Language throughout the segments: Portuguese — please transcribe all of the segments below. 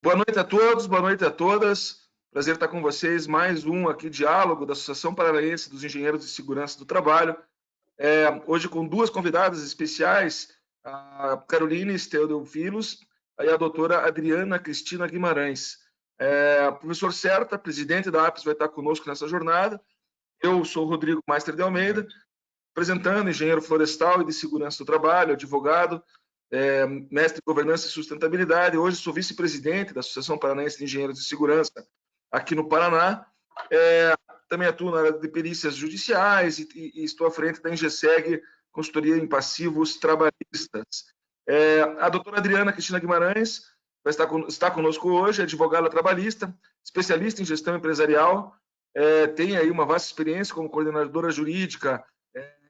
Boa noite a todos, boa noite a todas. Prazer estar com vocês. Mais um aqui diálogo da Associação Paranaense dos Engenheiros de Segurança do Trabalho. Hoje com duas convidadas especiais, a Caroline Steudel-Filos e a doutora Adriana Cristina Guimarães. O professor Certa, presidente da APES, vai estar conosco nessa jornada. Eu sou o Rodrigo Meister de Almeida, apresentando engenheiro florestal e de segurança do trabalho, advogado, mestre em governança e sustentabilidade. Hoje sou vice-presidente da Associação Paranaense de Engenheiros de Segurança aqui no Paraná. Também atuo na área de perícias judiciais e estou à frente da Engeseg, consultoria em passivos trabalhistas. A doutora Adriana Cristina Guimarães está conosco hoje, advogada trabalhista, especialista em gestão empresarial, tem aí uma vasta experiência como coordenadora jurídica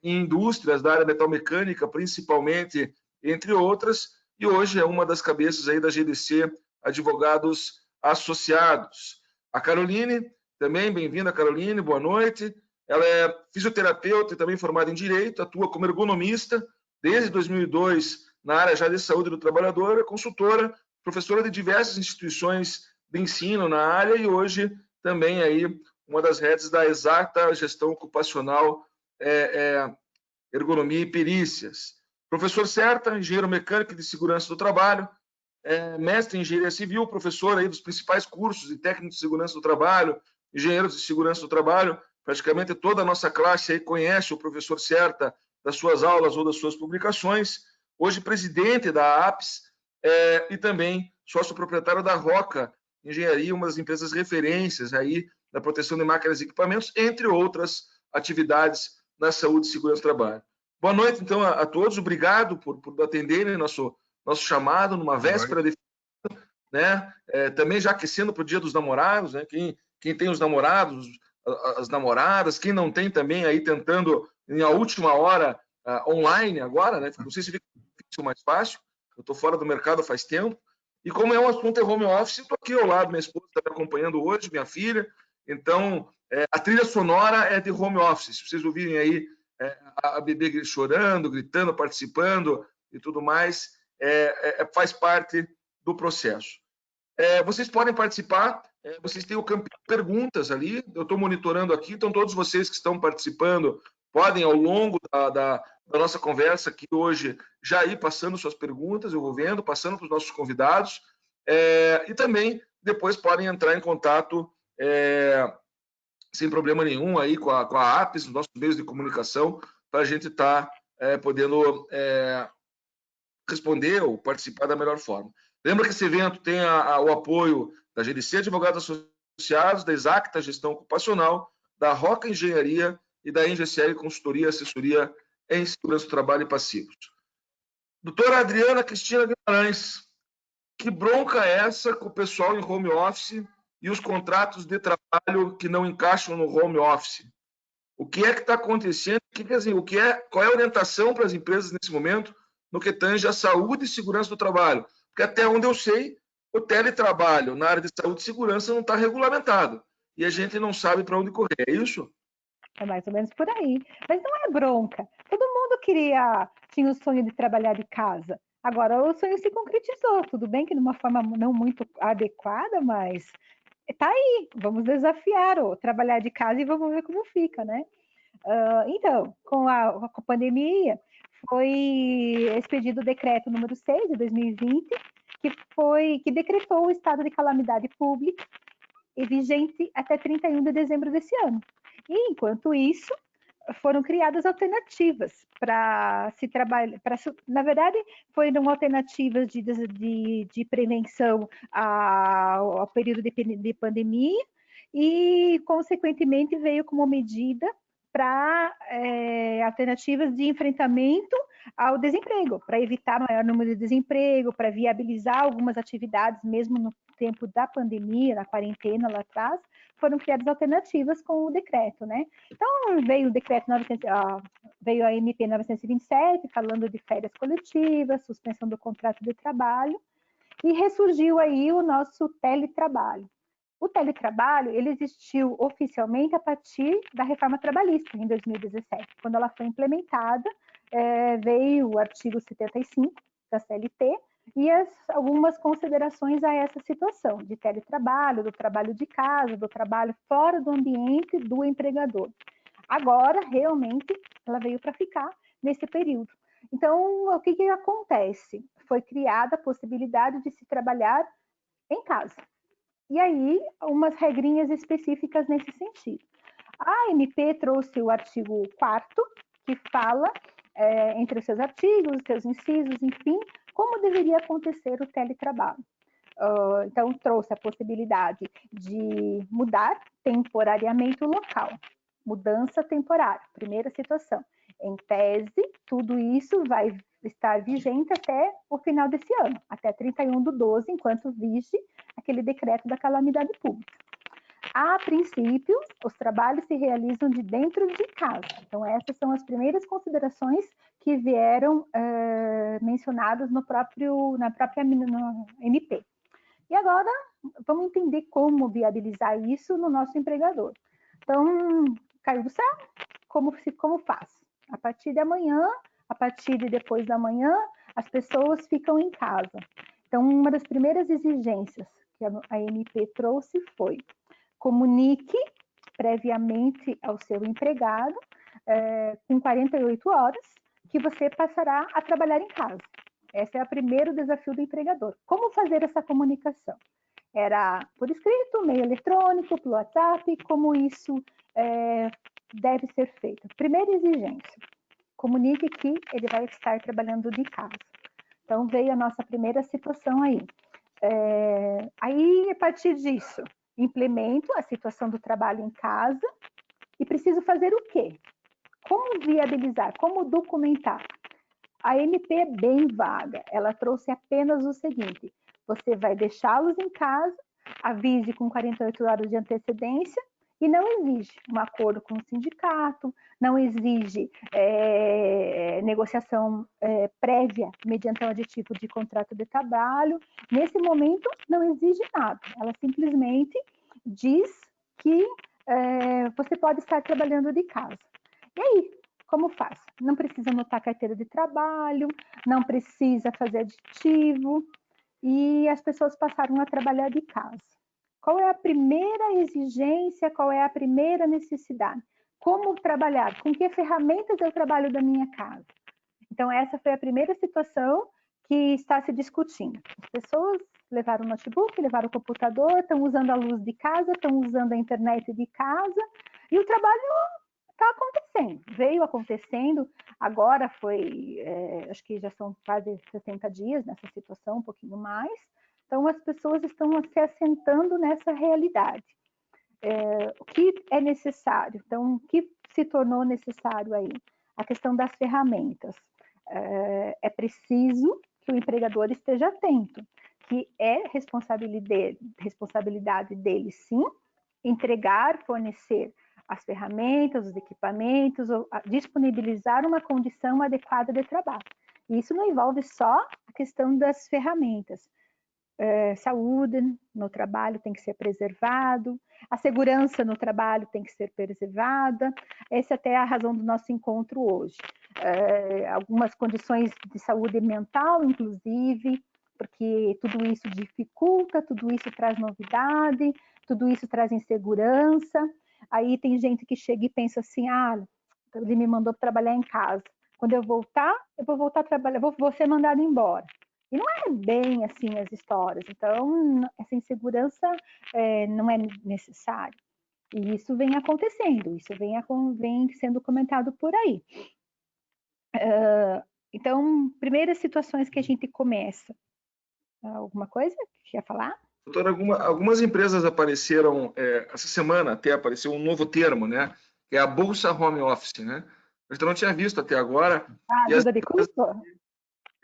em indústrias da área metalmecânica, principalmente, entre outras, e hoje é uma das cabeças aí da GDC Advogados Associados. A Caroline, também bem-vinda, Caroline, boa noite. Ela é fisioterapeuta e também formada em Direito, atua como ergonomista desde 2002 na área já de saúde do trabalhador, é consultora, professora de diversas instituições de ensino na área e hoje também aí uma das redes da Exata Gestão Ocupacional, Ergonomia e Perícias. Professor Certa, engenheiro mecânico de segurança do trabalho, mestre em engenharia civil, professor aí dos principais cursos de técnico de segurança do trabalho, engenheiros de segurança do trabalho. Praticamente toda a nossa classe aí conhece o professor Certa das suas aulas ou das suas publicações. Hoje presidente da APES e também sócio proprietário da Roca Engenharia, uma das empresas referências aí da proteção de máquinas e equipamentos, entre outras atividades na saúde e segurança do trabalho. Boa noite, então, a todos. Obrigado por atenderem nosso chamado numa véspera de... né? Também já aquecendo para o Dia dos Namorados, né? Quem tem os namorados, as namoradas, quem não tem também aí tentando, em a última hora, online agora, né? Não sei se fica mais fácil, eu estou fora do mercado faz tempo. E como é um assunto em home office, estou aqui ao lado, minha esposa está me acompanhando hoje, minha filha. Então, a trilha sonora é de home office. Se vocês ouvirem aí a bebê chorando, gritando, participando e tudo mais, faz parte do processo. Vocês podem participar, vocês têm o campo de perguntas ali, eu estou monitorando aqui, então todos vocês que estão participando podem, ao longo da nossa conversa aqui hoje, já ir passando suas perguntas, eu vou vendo, passando para os nossos convidados, e também depois podem entrar em contato sem problema nenhum aí com a APES, os nossos meios de comunicação, para a gente estar podendo responder ou participar da melhor forma. Lembra que esse evento tem o apoio da GDC Advogados Associados, da Exata Gestão Ocupacional, da Roca Engenharia e da Engeseg Consultoria e Assessoria em Segurança do Trabalho e Passivos. Doutora Adriana Cristina Guimarães, que bronca é essa com o pessoal em home office e os contratos de trabalho que não encaixam no home office? O que é que está acontecendo? Qual é a orientação para as empresas nesse momento no que tange a saúde e segurança do trabalho? Porque até onde eu sei, o teletrabalho na área de saúde e segurança não está regulamentado. E a gente não sabe para onde correr, é isso? É mais ou menos por aí. Mas não é bronca. Todo mundo tinha o sonho de trabalhar de casa. Agora o sonho se concretizou. Tudo bem que de uma forma não muito adequada, mas tá aí. Vamos desafiar o trabalhar de casa e vamos ver como fica, né? Então, com a pandemia, foi expedido o decreto número 6 de 2020, que decretou o estado de calamidade pública e vigente até 31 de dezembro desse ano. E, enquanto isso, foram criadas alternativas para se trabalhar. Na verdade, foram alternativas de prevenção ao período de pandemia e, consequentemente, veio como medida para alternativas de enfrentamento ao desemprego, para evitar maior número de desemprego, para viabilizar algumas atividades, mesmo no tempo da pandemia, na quarentena lá atrás, foram criadas alternativas com o decreto, né? Então, veio o decreto veio a MP 927, falando de férias coletivas, suspensão do contrato de trabalho, e ressurgiu aí o nosso teletrabalho. O teletrabalho, ele existiu oficialmente a partir da reforma trabalhista, em 2017. Quando ela foi implementada, veio o artigo 75 da CLT, e algumas considerações a essa situação de teletrabalho, do trabalho de casa, do trabalho fora do ambiente do empregador. Agora, realmente, ela veio para ficar nesse período. Então, o que acontece? Foi criada a possibilidade de se trabalhar em casa. E aí, umas regrinhas específicas nesse sentido. A ANP trouxe o artigo 4º, que fala, entre os seus artigos, os seus incisos, enfim, como deveria acontecer o teletrabalho. Então, trouxe a possibilidade de mudar temporariamente o local. Mudança temporária, primeira situação. Em tese, tudo isso vai estar vigente até o final desse ano, até 31/12, enquanto vige aquele decreto da calamidade pública. A princípio, os trabalhos se realizam de dentro de casa. Então, essas são as primeiras considerações que vieram mencionadas na própria MP. E agora, vamos entender como viabilizar isso no nosso empregador. Então, caiu do céu, como faz? A partir de amanhã, a partir de depois da manhã, as pessoas ficam em casa. Então, uma das primeiras exigências que a MP trouxe foi: comunique previamente ao seu empregado, com 48 horas, que você passará a trabalhar em casa. Esse é o primeiro desafio do empregador. Como fazer essa comunicação? Era por escrito, meio eletrônico, pelo WhatsApp, como isso deve ser feito? Primeira exigência: comunique que ele vai estar trabalhando de casa. Então, veio a nossa primeira situação aí. Aí, a partir disso, implemento a situação do trabalho em casa e preciso fazer o quê? Como viabilizar? Como documentar? A MP é bem vaga, ela trouxe apenas o seguinte: você vai deixá-los em casa, avise com 48 horas de antecedência e não exige um acordo com o sindicato, não exige negociação prévia mediante um aditivo de contrato de trabalho. Nesse momento, não exige nada, ela simplesmente diz que você pode estar trabalhando de casa. E aí, como faz? Não precisa anotar carteira de trabalho, não precisa fazer aditivo, e as pessoas passaram a trabalhar de casa. Qual é a primeira exigência, qual é a primeira necessidade? Como trabalhar? Com que ferramentas eu trabalho da minha casa? Então, essa foi a primeira situação que está se discutindo. As pessoas levaram o notebook, levaram o computador, estão usando a luz de casa, estão usando a internet de casa, e o trabalho está acontecendo, veio acontecendo, agora foi, acho que já são quase 60 dias nessa situação, um pouquinho mais, então as pessoas estão se assentando nessa realidade. O que é necessário? Então, o que se tornou necessário aí? A questão das ferramentas. É preciso que o empregador esteja atento, que é responsabilidade dele, sim, entregar, fornecer as ferramentas, os equipamentos, ou disponibilizar uma condição adequada de trabalho. E isso não envolve só a questão das ferramentas. Saúde no trabalho tem que ser preservado, a segurança no trabalho tem que ser preservada. Essa até é a razão do nosso encontro hoje. Algumas condições de saúde mental, inclusive, porque tudo isso dificulta, tudo isso traz novidade, tudo isso traz insegurança. Aí tem gente que chega e pensa assim: ele me mandou trabalhar em casa. Quando eu vou voltar a trabalhar, vou ser mandado embora. E não é bem assim as histórias. Então, essa insegurança não é necessária. E isso vem acontecendo, isso vem sendo comentado por aí. Então, primeiras situações que a gente começa. Alguma coisa que ia falar? Doutora, algumas empresas apareceram, essa semana até apareceu um novo termo, né? Que é a Bolsa Home Office, né? A gente não tinha visto até agora. Ajuda de custo?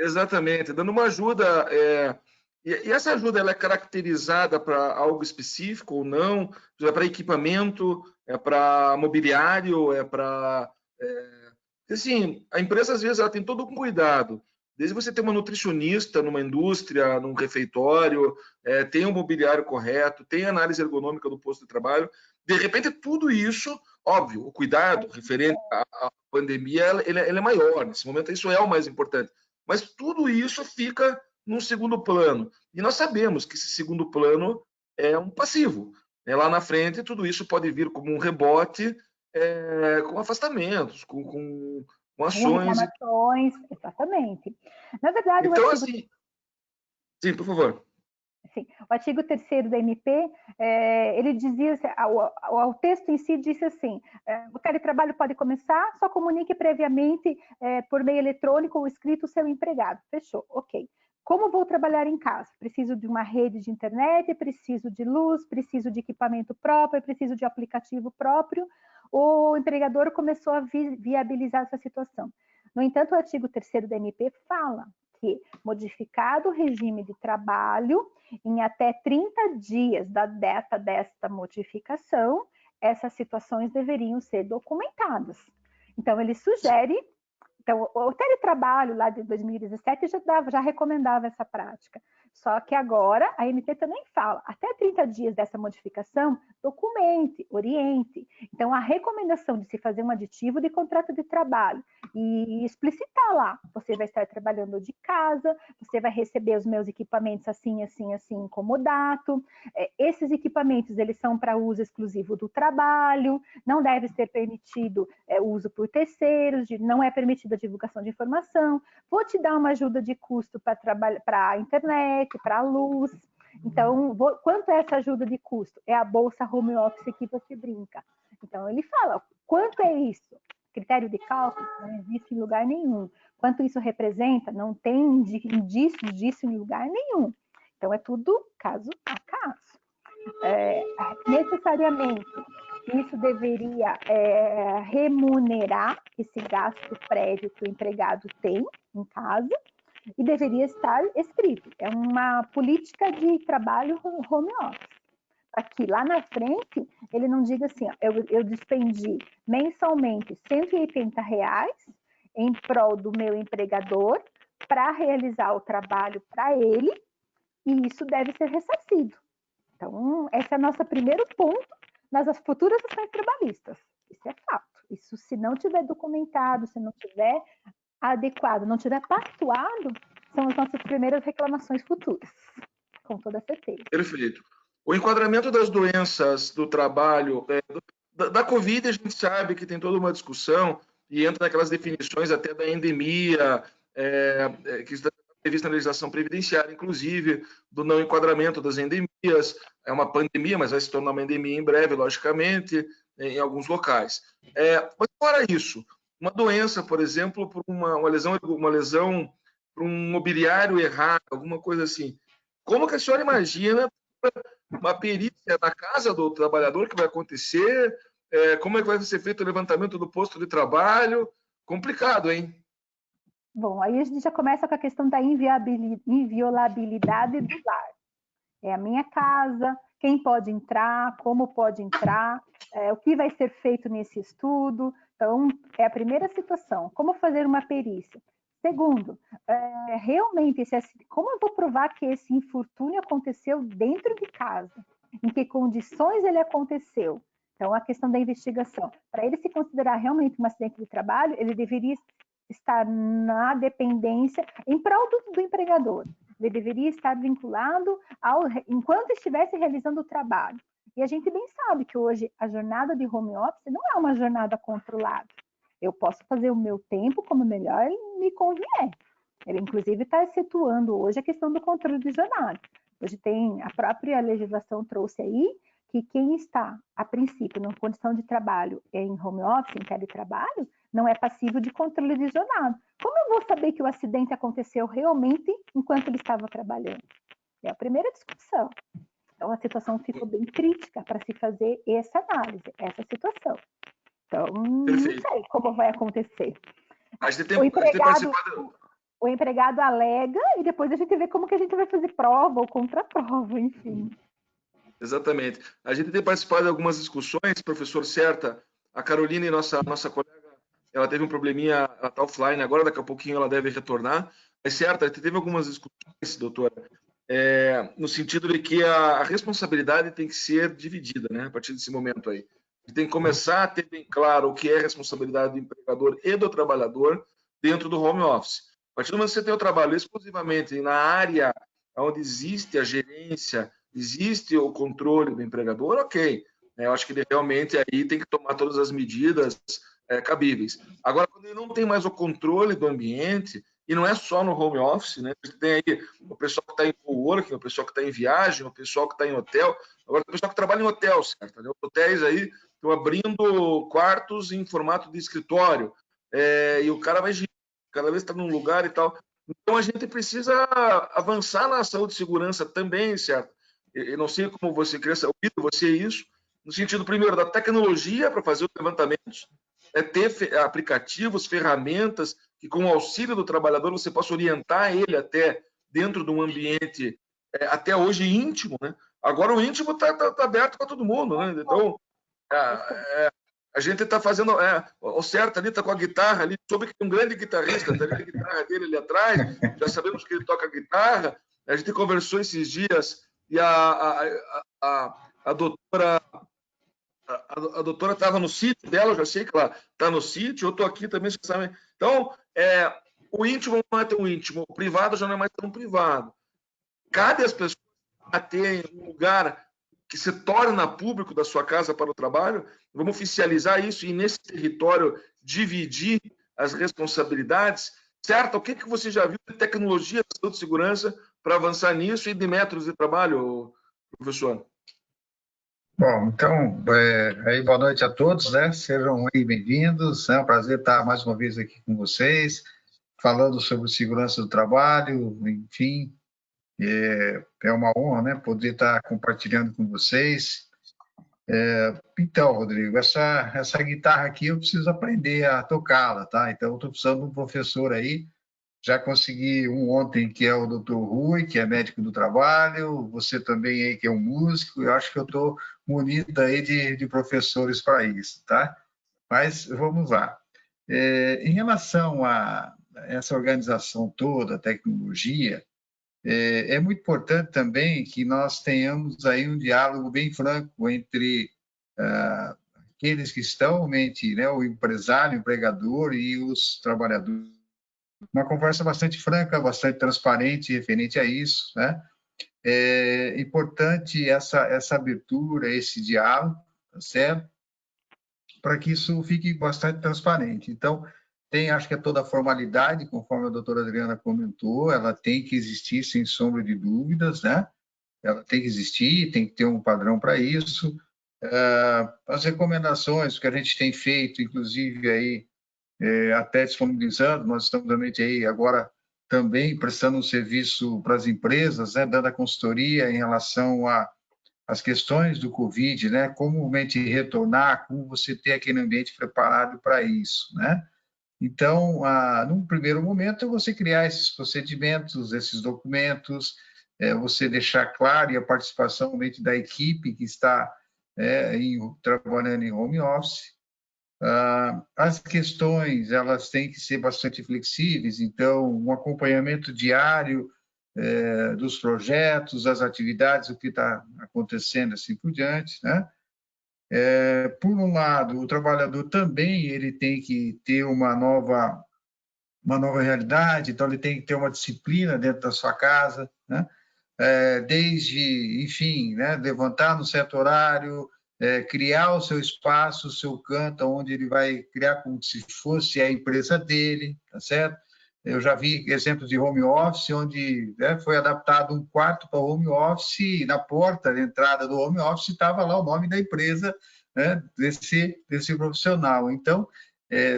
Exatamente, dando uma ajuda. E essa ajuda ela é caracterizada para algo específico ou não? É para equipamento? É para mobiliário? É para... Assim, a empresa, às vezes, ela tem todo um cuidado. Desde você ter uma nutricionista numa indústria, num refeitório, tem um mobiliário correto, tem análise ergonômica do posto de trabalho. De repente, tudo isso, óbvio, o cuidado referente à pandemia, ele é maior. Nesse momento, isso é o mais importante. Mas tudo isso fica num segundo plano. E nós sabemos que esse segundo plano é um passivo. Lá na frente, tudo isso pode vir como um rebote, com afastamentos, com ações. Reclamações, exatamente. Na verdade, então, assim... Sim, por favor. Sim, o artigo 3º da MP, ele dizia, o texto em si disse assim, o teletrabalho pode começar, só comunique previamente por meio eletrônico ou escrito o seu empregado. Fechou, ok. Como vou trabalhar em casa? Preciso de uma rede de internet, preciso de luz, preciso de equipamento próprio, preciso de aplicativo próprio. O empregador começou a viabilizar essa situação. No entanto, o artigo 3º da MP fala que, modificado o regime de trabalho, em até 30 dias da data desta modificação, essas situações deveriam ser documentadas. Então, ele sugere... Então, o teletrabalho lá de 2017 já recomendava essa prática. Só que agora a MP também fala, até 30 dias dessa modificação, documente, oriente. Então, a recomendação de se fazer um aditivo de contrato de trabalho e explicitar lá, você vai estar trabalhando de casa, você vai receber os meus equipamentos assim, assim, assim, comodato. Esses equipamentos, eles são para uso exclusivo do trabalho, não deve ser permitido uso por terceiros, não é permitida a divulgação de informação, vou te dar uma ajuda de custo para a internet, para a luz. Então, quanto é essa ajuda de custo? É a bolsa home office que você brinca. Então, ele fala, quanto é isso? Critério de cálculo não existe em lugar nenhum. Quanto isso representa? Não tem indícios disso em lugar nenhum. Então, é tudo caso a caso. Necessariamente, isso deveria remunerar esse gasto prévio que o empregado tem em casa e deveria estar escrito. É uma política de trabalho home office. Para que lá na frente ele não diga assim, eu despendi mensalmente R$180 em prol do meu empregador para realizar o trabalho para ele e isso deve ser ressarcido. Então, esse é o nosso primeiro ponto nas futuras ações trabalhistas. Isso é fato. Isso, se não tiver documentado, se não tiver adequado, não tiver pactuado, são as nossas primeiras reclamações futuras, com toda certeza. Perfeito. O enquadramento das doenças do trabalho, da Covid, a gente sabe que tem toda uma discussão e entra naquelas definições até da endemia, que está prevista na legislação previdenciária, inclusive, do não enquadramento das endemias. É uma pandemia, mas vai se tornar uma endemia em breve, logicamente, em alguns locais. Mas, fora isso, uma doença, por exemplo, por uma lesão por um mobiliário errado, alguma coisa assim. Como que a senhora imagina uma perícia na casa do trabalhador que vai acontecer? Como é que vai ser feito o levantamento do posto de trabalho? Complicado, hein? Bom, aí a gente já começa com a questão da inviolabilidade do lar. É a minha casa, quem pode entrar, como pode entrar, o que vai ser feito nesse estudo. Então, é a primeira situação. Como fazer uma perícia? Segundo, realmente, como eu vou provar que esse infortúnio aconteceu dentro de casa? Em que condições ele aconteceu? Então, a questão da investigação. Para ele se considerar realmente um acidente de trabalho, ele deveria estar na dependência em prol do empregador. Ele deveria estar vinculado enquanto estivesse realizando o trabalho. E a gente bem sabe que hoje a jornada de home office não é uma jornada controlada. Eu posso fazer o meu tempo como melhor me convier. Ele, inclusive, está situando hoje a questão do controle de jornada. Hoje a própria legislação trouxe aí que quem está, a princípio, numa condição de trabalho em home office, em teletrabalho, não é passível de controle de jornada. Como eu vou saber que o acidente aconteceu realmente enquanto ele estava trabalhando? É a primeira discussão. Então, a situação ficou bem crítica para se fazer essa análise, essa situação. Então, Perfeito. Não sei como vai acontecer. O empregado alega e depois a gente vê como que a gente vai fazer prova ou contraprova, enfim. Exatamente. A gente tem participado de algumas discussões, professor Certa, a Carolina e nossa colega, ela teve um probleminha, ela está offline agora, daqui a pouquinho ela deve retornar. Mas, Certa, a gente teve algumas discussões, doutora, no sentido de que a responsabilidade tem que ser dividida, né, a partir desse momento aí. Tem que começar a ter bem claro o que é responsabilidade do empregador e do trabalhador dentro do home office. partir do momento que você tem o trabalho exclusivamente na área onde existe a gerência, existe o controle do empregador, ok. Eu acho que ele realmente aí tem que tomar todas as medidas cabíveis. Agora, quando ele não tem mais o controle do ambiente, e não é só no home office, né? Você tem aí o pessoal que está em coworking, o pessoal que está em viagem, o pessoal que está em hotel, agora o pessoal que trabalha em hotel, certo? Os hotéis aí estão abrindo quartos em formato de escritório, e o cara vai cada vez está num lugar e tal. Então a gente precisa avançar na saúde e segurança também, certo? Eu não sei como você quer ouvir você isso, no sentido, primeiro, da tecnologia para fazer os levantamentos, ter aplicativos, ferramentas que, com o auxílio do trabalhador, você possa orientar ele até dentro de um ambiente até hoje íntimo, né? Agora o íntimo está aberto para todo mundo, né? Então, a gente está fazendo o certo ali, está com a guitarra ali, soube que tem um grande guitarrista, está ali a guitarra dele ali atrás, já sabemos que ele toca guitarra, a gente conversou esses dias e a doutora a doutora estava no sítio dela, eu já sei que ela está no sítio, eu estou aqui também, você sabe. Então, o íntimo não é tão íntimo, o privado já não é mais tão privado. Cabe às pessoas a terem um lugar que se torna público da sua casa para o trabalho, vamos oficializar isso e nesse território dividir as responsabilidades, certo? O que você já viu de tecnologia de saúde e segurança para avançar nisso e de métodos de trabalho, professor? Bom, então, aí boa noite a todos, né? Sejam aí bem-vindos. É um prazer estar mais uma vez aqui com vocês, falando sobre segurança do trabalho, enfim, é uma honra, né, poder estar compartilhando com vocês. Então, Rodrigo, essa guitarra aqui eu preciso aprender a tocá-la, tá? Então, eu estou precisando de um professor aí. Já consegui um ontem, que é o Dr. Rui, que é médico do trabalho, você também aí, que é um músico, eu acho que eu estou munido aí de professores para isso, tá? Mas vamos lá. Em relação a essa organização toda, a tecnologia, é muito importante também que nós tenhamos aí um diálogo bem franco entre aqueles que estão, mente, né, o empresário, o empregador e os trabalhadores. Uma conversa bastante franca, bastante transparente referente a isso, né? É importante essa abertura, esse diálogo, tá certo? Para que isso fique bastante transparente. Então, acho que é toda a formalidade, conforme a doutora Adriana comentou, ela tem que existir, sem sombra de dúvidas, né? Ela tem que existir, tem que ter um padrão para isso. As recomendações que a gente tem feito, inclusive aí, até disponibilizando, nós estamos realmente aí agora também prestando um serviço para as empresas, né, dando a consultoria em relação às questões do Covid, né, como realmente retornar, como você ter aquele ambiente preparado para isso, né? Então, num primeiro momento, é você criar esses procedimentos, esses documentos, você deixar claro e a participação realmente da equipe que está trabalhando em home office. As questões, elas têm que ser bastante flexíveis, então, um acompanhamento diário dos projetos, das atividades, o que está acontecendo, assim por diante, né? Por um lado, o trabalhador também ele tem que ter uma nova realidade, então ele tem que ter uma disciplina dentro da sua casa, né? Desde, enfim, né, levantar no certo horário, criar o seu espaço, o seu canto, onde ele vai criar como se fosse a empresa dele, tá certo? Eu já vi exemplos de home office, onde foi adaptado um quarto para home office, e na porta de entrada do home office estava lá o nome da empresa, né, desse profissional. Então,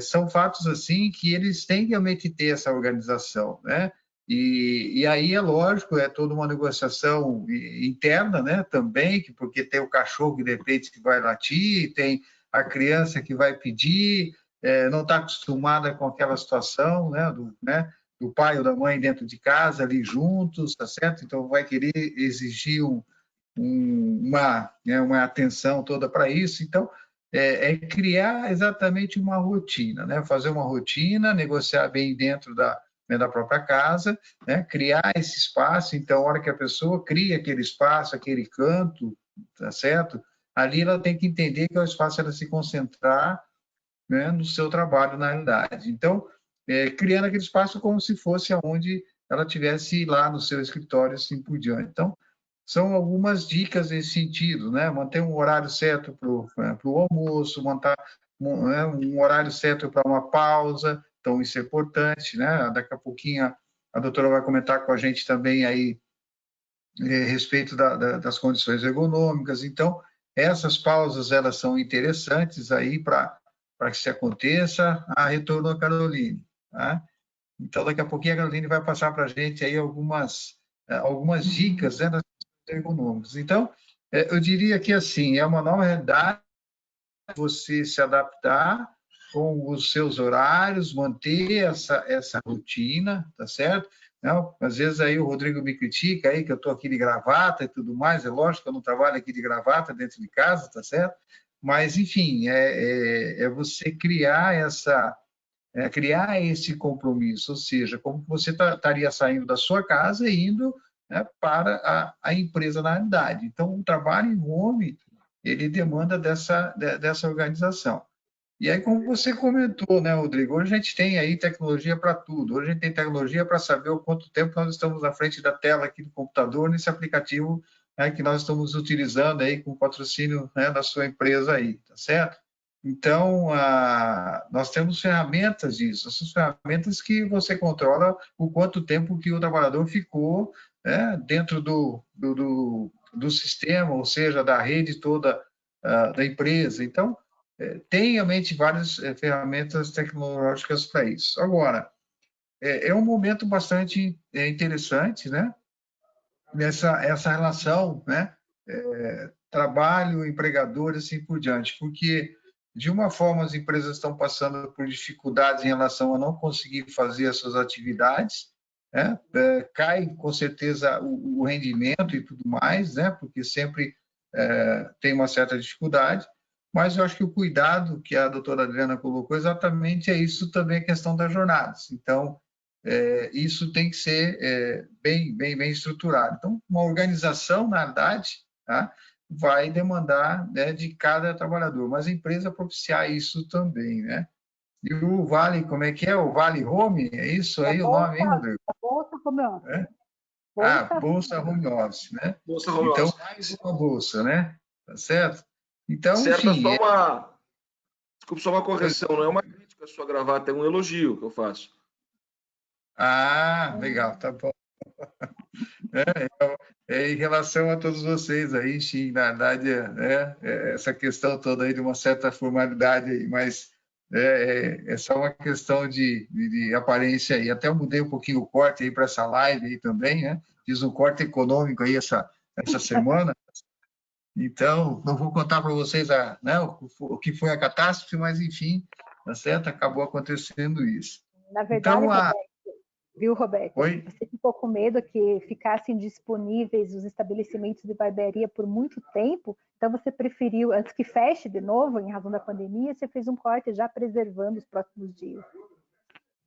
são fatos assim que eles têm realmente ter essa organização, né? E aí é lógico, é toda uma negociação interna, né, também, porque tem o cachorro que de repente que vai latir, tem a criança que vai pedir, não está acostumada com aquela situação, né, do pai ou da mãe dentro de casa, ali juntos, tá certo? Então vai querer exigir uma atenção toda para isso. Então, criar exatamente uma rotina, né? Fazer uma rotina, negociar bem dentro da própria casa, né? Criar esse espaço. Então, a hora que a pessoa cria aquele espaço, aquele canto, tá certo? Ali ela tem que entender que é o espaço para ela se concentrar, né, no seu trabalho, na realidade. Então, criando aquele espaço como se fosse onde ela tivesse lá no seu escritório, assim por diante. Então, são algumas dicas nesse sentido, né? Manter um horário certo para o almoço, montar um horário certo para uma pausa, então isso é importante, né? Daqui a pouquinho a doutora vai comentar com a gente também aí a respeito das condições ergonômicas. Então, essas pausas, elas são interessantes aí para que se aconteça. Retorno a Caroline, tá? Então, daqui a pouquinho a Caroline vai passar para a gente aí algumas dicas, né, das questões ergonômicas. Então, eu diria que, assim, é uma nova realidade você se adaptar com os seus horários, manter essa rotina, tá certo? Não, às vezes aí o Rodrigo me critica aí que eu estou aqui de gravata e tudo mais, é lógico que eu não trabalho aqui de gravata dentro de casa, tá certo? Mas, enfim, é você criar criar esse compromisso, ou seja, como você estaria saindo da sua casa e indo, né, para a empresa na realidade. Então, o trabalho em home, ele demanda dessa organização. E aí, como você comentou, né, Rodrigo, hoje a gente tem aí tecnologia para tudo. Hoje a gente tem tecnologia para saber o quanto tempo nós estamos na frente da tela aqui do computador, nesse aplicativo, né, que nós estamos utilizando aí com o patrocínio, né, da sua empresa aí, tá certo? Então, nós temos ferramentas disso, essas ferramentas que você controla o quanto tempo que o trabalhador ficou, né, dentro do sistema, ou seja, da rede toda da empresa. Então, tem realmente várias ferramentas tecnológicas para isso. Agora, é um momento bastante interessante, né? Essa relação, né? Trabalho, empregador, assim por diante, porque, de uma forma, as empresas estão passando por dificuldades em relação a não conseguir fazer as suas atividades, né? Cai, com certeza, o rendimento e tudo mais, né? Porque sempre tem uma certa dificuldade, mas eu acho que o cuidado que a doutora Adriana colocou exatamente é isso também, a questão das jornadas. Então, isso tem que ser bem estruturado. Então, uma organização, na verdade, tá, vai demandar, né, de cada trabalhador, mas a empresa propiciar isso também, né? E o Vale, como é que é? O Vale Home? É isso aí o nome, hein, Rodrigo? Bolsa Home Office. Bolsa Home Office, né? Bolsa Home Então, Office. mais uma bolsa, né? Tá certo? Então, certo, enfim... Desculpe, só uma correção, não é uma crítica a sua gravata, é um elogio que eu faço. Legal, tá bom. Então, em relação a todos vocês aí, sim, na verdade, essa questão toda aí de uma certa formalidade aí, mas é só uma questão de aparência aí. Até eu mudei um pouquinho o corte aí para essa live aí também, né? Fiz um corte econômico aí essa semana. Então, não vou contar para vocês né, o que foi a catástrofe, mas, enfim, tá certo? Acabou acontecendo isso. Na verdade, Então, viu, Roberto? Oi? Você ficou com medo que ficassem disponíveis os estabelecimentos de barbearia por muito tempo, então você preferiu, antes que feche de novo, em razão da pandemia, você fez um corte já preservando os próximos dias.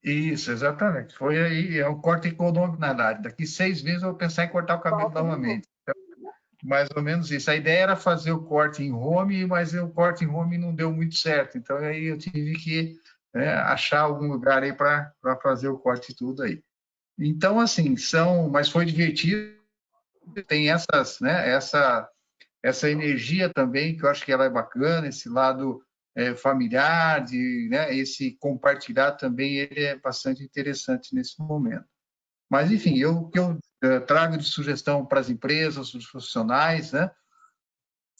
Isso, exatamente. Foi aí, é um corte econômico, na verdade. Daqui 6 meses eu vou pensar em cortar o cabelo novamente. Então, mais ou menos isso. A ideia era fazer o corte em home, mas o corte em home não deu muito certo. Então, aí eu tive que achar algum lugar aí para fazer o corte e tudo aí. Então, assim, mas foi divertido. Tem essa energia também, que eu acho que ela é bacana, esse lado familiar, né, esse compartilhar também, ele é bastante interessante nesse momento. Mas, enfim, o que eu trago de sugestão para as empresas, os profissionais, né,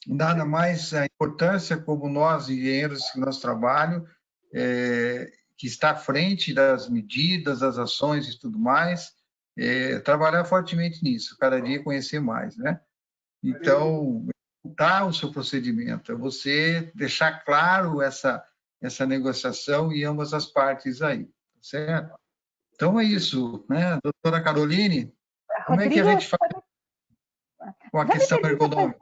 nada mais a importância como nós, engenheiros de segurança do trabalho, que está à frente das medidas, das ações e tudo mais, trabalhar fortemente nisso, cada dia conhecer mais, né? Então, montar o seu procedimento, é você deixar claro essa negociação em ambas as partes aí, certo? Então, é isso, né? Doutora Caroline, como é que a Rodrigo, gente faz com a já me questão permita ergonômica?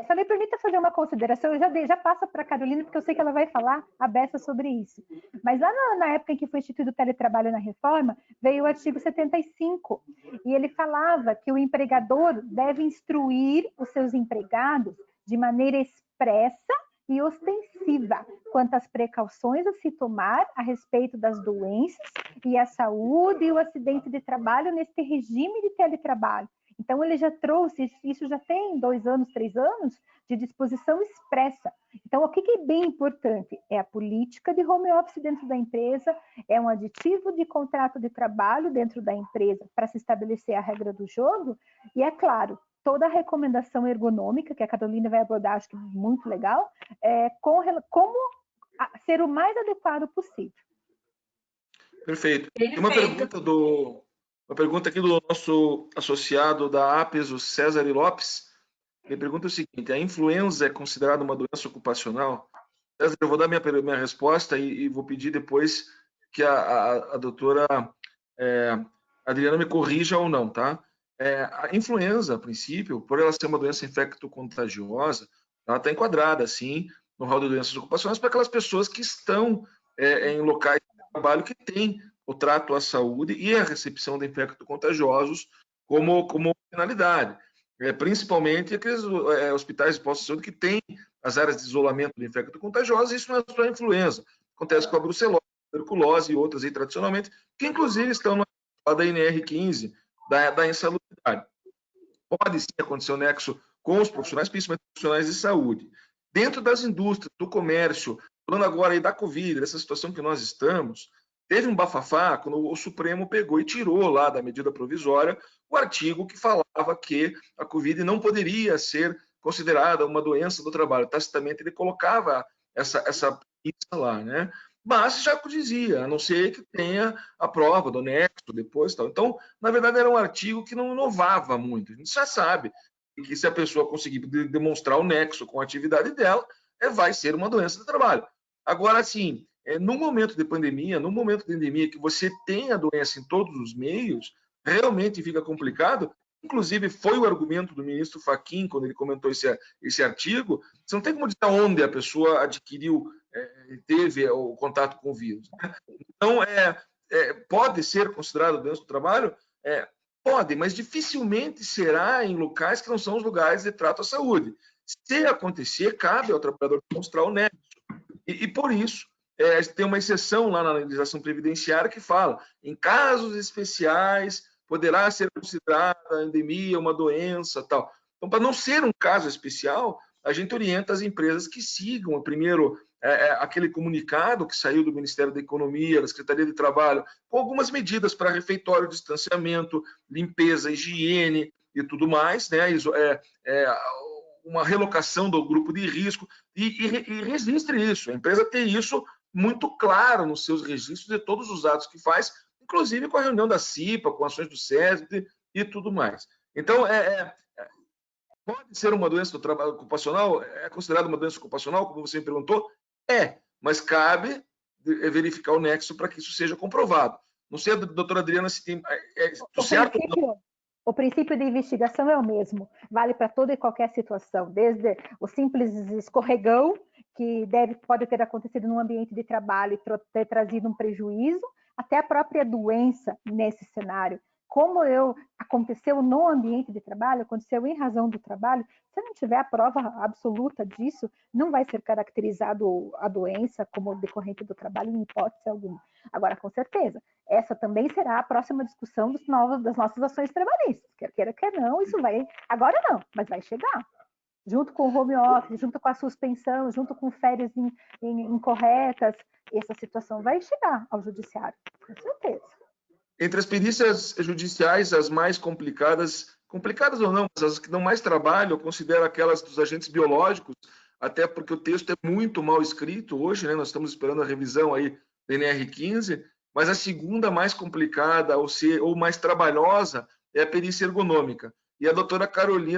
só me permita fazer uma consideração, eu já passo para a Carolina, porque eu sei que ela vai falar a beça sobre isso. Mas lá na época em que foi instituído o teletrabalho na reforma, veio o artigo 75, e ele falava que o empregador deve instruir os seus empregados de maneira expressa e ostensiva quanto às precauções a se tomar a respeito das doenças e a saúde e o acidente de trabalho neste regime de teletrabalho. Então, ele já trouxe, isso já tem 2 anos, 3 anos, de disposição expressa. Então, o que é bem importante? É a política de home office dentro da empresa, é um aditivo de contrato de trabalho dentro da empresa para se estabelecer a regra do jogo, e é claro, toda a recomendação ergonômica, que a Carolina vai abordar, acho que muito legal, como ser o mais adequado possível. Perfeito. Tem uma pergunta aqui do nosso associado da APES, o César Lopes. Ele pergunta o seguinte: a influenza é considerada uma doença ocupacional? César, eu vou dar minha resposta e vou pedir depois que a doutora Adriana me corrija ou não, tá? A influenza, a princípio, por ela ser uma doença infecto-contagiosa, ela está enquadrada, assim, no rol de doenças ocupacionais para aquelas pessoas que estão em locais de trabalho que têm o trato à saúde e a recepção de infecto-contagiosos como finalidade. Principalmente aqueles hospitais de postos de saúde que têm as áreas de isolamento de infecto-contagiosos, isso não é só a influenza. Acontece com a brucelose, a tuberculose e outras aí, tradicionalmente, que inclusive estão na da NR15, da insalubridade. Pode sim acontecer o nexo com os profissionais, principalmente profissionais de saúde. Dentro das indústrias, do comércio, falando agora aí da Covid, dessa situação que nós estamos, teve um bafafá quando o Supremo pegou e tirou lá da medida provisória o artigo que falava que a Covid não poderia ser considerada uma doença do trabalho. Tacitamente ele colocava essa premissa lá, né? Mas já dizia, a não ser que tenha a prova do nexo depois. Tal. Então, na verdade, era um artigo que não inovava muito. A gente já sabe que se a pessoa conseguir demonstrar o nexo com a atividade dela, vai ser uma doença do trabalho. Agora, assim, no momento de pandemia, no momento de endemia, que você tem a doença em todos os meios, realmente fica complicado. Inclusive, foi o argumento do ministro Fachin, quando ele comentou esse artigo, você não tem como dizer onde a pessoa adquiriu, teve o contato com o vírus. Né? Então, pode ser considerado doença do trabalho? Pode, mas dificilmente será em locais que não são os lugares de trato à saúde. Se acontecer, cabe ao trabalhador demonstrar o nexo. E por isso, tem uma exceção lá na legislação previdenciária que fala, em casos especiais, poderá ser considerada a endemia uma doença, tal. Então, para não ser um caso especial, a gente orienta as empresas que sigam primeiro aquele comunicado que saiu do Ministério da Economia, da Secretaria de Trabalho, com algumas medidas para refeitório, distanciamento, limpeza, higiene e tudo mais, né? Uma relocação do grupo de risco e registre isso. A empresa tem isso muito claro nos seus registros de todos os atos que faz, inclusive com a reunião da CIPA, com ações do SESB e tudo mais. Então, pode ser uma doença do trabalho ocupacional? É considerada uma doença ocupacional, como você me perguntou? Mas cabe verificar o nexo para que isso seja comprovado. Não sei, doutora Adriana, se tem... certo ou não? O princípio de investigação é o mesmo, vale para toda e qualquer situação, desde o simples escorregão, que pode ter acontecido num ambiente de trabalho e ter trazido um prejuízo, até a própria doença nesse cenário. Como aconteceu no ambiente de trabalho, aconteceu em razão do trabalho, se não tiver a prova absoluta disso, não vai ser caracterizado a doença como decorrente do trabalho em hipótese alguma. Agora, com certeza, essa também será a próxima discussão das nossas ações trabalhistas. Quer queira, quer não, isso vai... Agora não, mas vai chegar. Junto com o home office, junto com a suspensão, junto com férias incorretas, essa situação vai chegar ao judiciário, com certeza. Entre as perícias judiciais, as mais complicadas ou não, mas as que dão mais trabalho, eu considero aquelas dos agentes biológicos, até porque o texto é muito mal escrito hoje, né? Nós estamos esperando a revisão aí da NR15, mas a segunda mais complicada ou mais trabalhosa é a perícia ergonômica. E a doutora Caroline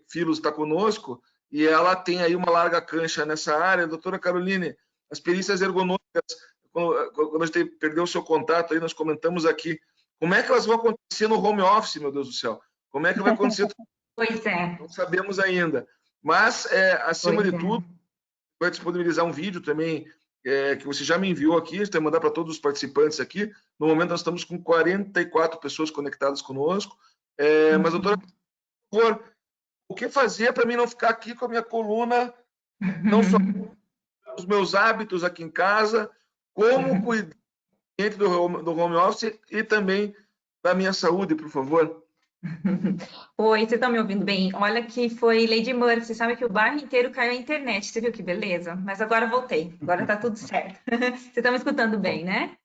Filos está conosco, e ela tem aí uma larga cancha nessa área. Doutora Caroline, as perícias ergonômicas, quando a gente perdeu o seu contato, aí nós comentamos aqui, como é que elas vão acontecer no home office, meu Deus do céu? Como é que vai acontecer? Pois é. Não sabemos ainda. Mas, acima de tudo, vai disponibilizar um vídeo também, que você já me enviou aqui, a gente vai mandar para todos os participantes aqui. No momento, nós estamos com 44 pessoas conectadas conosco. Mas, doutora, por favor, o que fazer para mim não ficar aqui com a minha coluna Não só os meus hábitos aqui em casa, como cuidar do home office e também da minha saúde, por favor. Oi, você está me ouvindo bem? Olha que foi Lady Murphy, você sabe que o bairro inteiro caiu a internet, você viu que beleza? Mas agora voltei, agora está tudo certo. Você está me escutando bem, né?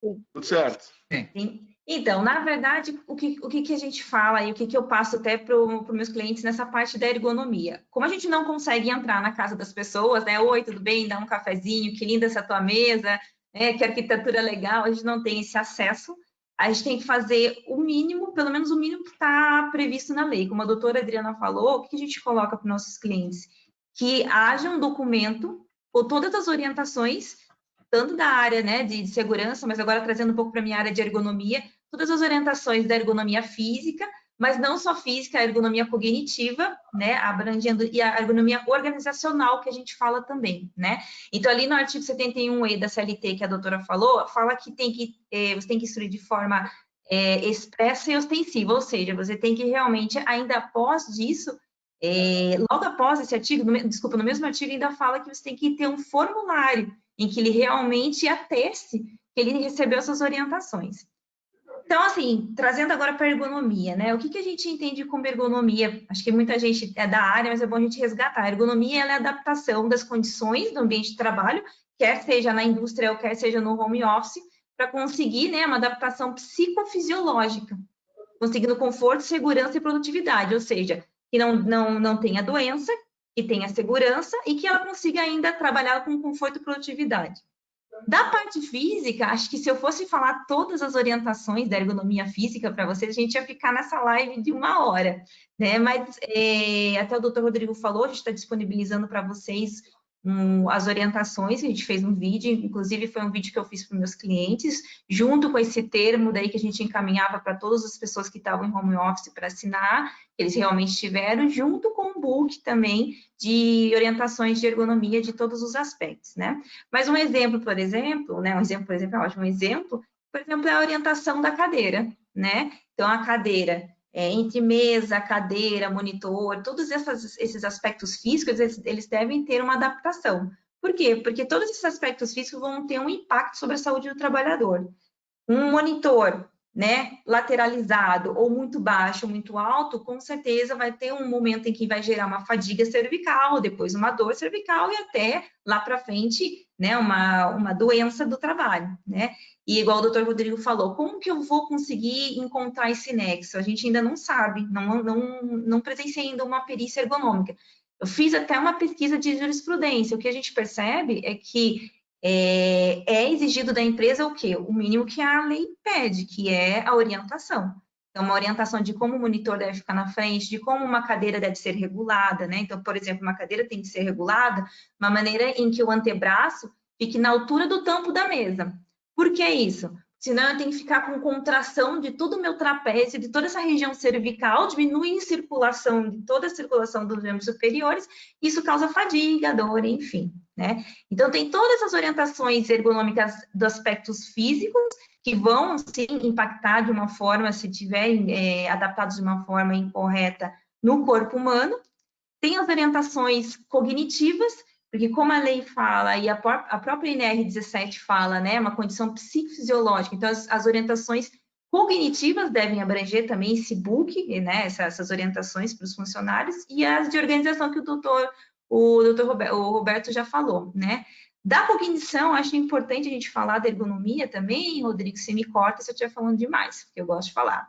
Tudo certo. Sim. Então, na verdade, o que a gente fala e o que eu passo até para os meus clientes nessa parte da ergonomia. Como a gente não consegue entrar na casa das pessoas, né? Oi, tudo bem? Dá um cafezinho, que linda essa tua mesa, que arquitetura legal, a gente não tem esse acesso. A gente tem que fazer o mínimo, pelo menos o mínimo que está previsto na lei. Como a doutora Adriana falou, o que a gente coloca para os nossos clientes? Que haja um documento com todas as orientações, tanto da área, né, de segurança, mas agora trazendo um pouco para a minha área de ergonomia, todas as orientações da ergonomia física, mas não só física, a ergonomia cognitiva, né, abrangendo, e a ergonomia organizacional, que a gente fala também, né. Então, ali no artigo 71E da CLT, que a doutora falou, fala que você tem que instruir de forma expressa e ostensiva, ou seja, você tem que realmente, ainda após disso, logo após esse artigo, no mesmo artigo ainda fala que você tem que ter um formulário em que ele realmente ateste que ele recebeu essas orientações. Então, assim, trazendo agora para a ergonomia, né? O que a gente entende como ergonomia? Acho que muita gente é da área, mas é bom a gente resgatar. A ergonomia, ela é a adaptação das condições do ambiente de trabalho, quer seja na indústria ou quer seja no home office, para conseguir, né, uma adaptação psicofisiológica, conseguindo conforto, segurança e produtividade, ou seja, que não tenha doença, que tenha segurança e que ela consiga ainda trabalhar com conforto e produtividade. Da parte física, acho que se eu fosse falar todas as orientações da ergonomia física para vocês, a gente ia ficar nessa live de 1 hora, né? Mas até o doutor Rodrigo falou, a gente está disponibilizando para vocês as orientações, a gente fez um vídeo, inclusive foi um vídeo que eu fiz para meus clientes, junto com esse termo daí que a gente encaminhava para todas as pessoas que estavam em home office para assinar, eles realmente tiveram, junto com um book também de orientações de ergonomia de todos os aspectos, né? Mas um exemplo, por exemplo, né? Um exemplo, por exemplo, é ótimo. Um exemplo, por exemplo, é a orientação da cadeira, né? Então, a cadeira, entre mesa, cadeira, monitor, todos esses aspectos físicos, eles devem ter uma adaptação. Por quê? Porque todos esses aspectos físicos vão ter um impacto sobre a saúde do trabalhador. Um monitor, né, lateralizado ou muito baixo, muito alto, com certeza vai ter um momento em que vai gerar uma fadiga cervical, depois uma dor cervical e até lá para frente, né, uma doença do trabalho, né? E igual o doutor Rodrigo falou, como que eu vou conseguir encontrar esse nexo? A gente ainda não sabe, não presenciei ainda uma perícia ergonômica. Eu fiz até uma pesquisa de jurisprudência, o que a gente percebe é que é exigido da empresa o quê? O mínimo que a lei pede, que é a orientação. Então, uma orientação de como o monitor deve ficar na frente, de como uma cadeira deve ser regulada, né? Então, por exemplo, uma cadeira tem que ser regulada de uma maneira em que o antebraço fique na altura do tampo da mesa. Por que isso? Senão eu tenho que ficar com contração de todo o meu trapézio, de toda essa região cervical, diminui a circulação, de toda a circulação dos membros superiores, isso causa fadiga, dor, enfim, né? Então, tem todas as orientações ergonômicas dos aspectos físicos, que vão, sim, impactar de uma forma, se tiverem adaptados de uma forma incorreta no corpo humano. Tem as orientações cognitivas, porque como a lei fala, e a própria INR 17 fala, né, uma condição psicofisiológica, então as orientações cognitivas devem abranger também esse book, né, essas orientações para os funcionários, e as de organização que o Roberto já falou, né. Da cognição, acho importante a gente falar da ergonomia também, Rodrigo, você me corta se eu estiver falando demais, porque eu gosto de falar.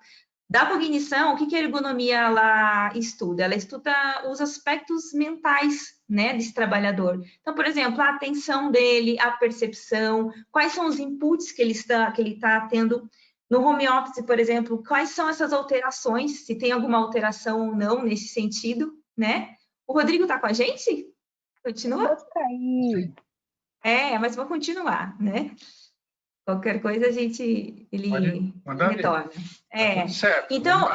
Da cognição, o que a ergonomia ela estuda? Ela estuda os aspectos mentais, né, desse trabalhador. Então, por exemplo, a atenção dele, a percepção, quais são os inputs que ele está tendo no home office, por exemplo, quais são essas alterações, se tem alguma alteração ou não nesse sentido, né? O Rodrigo está com a gente? Continua? Mas vou continuar, né? Qualquer coisa ele retorna. Tudo certo, então,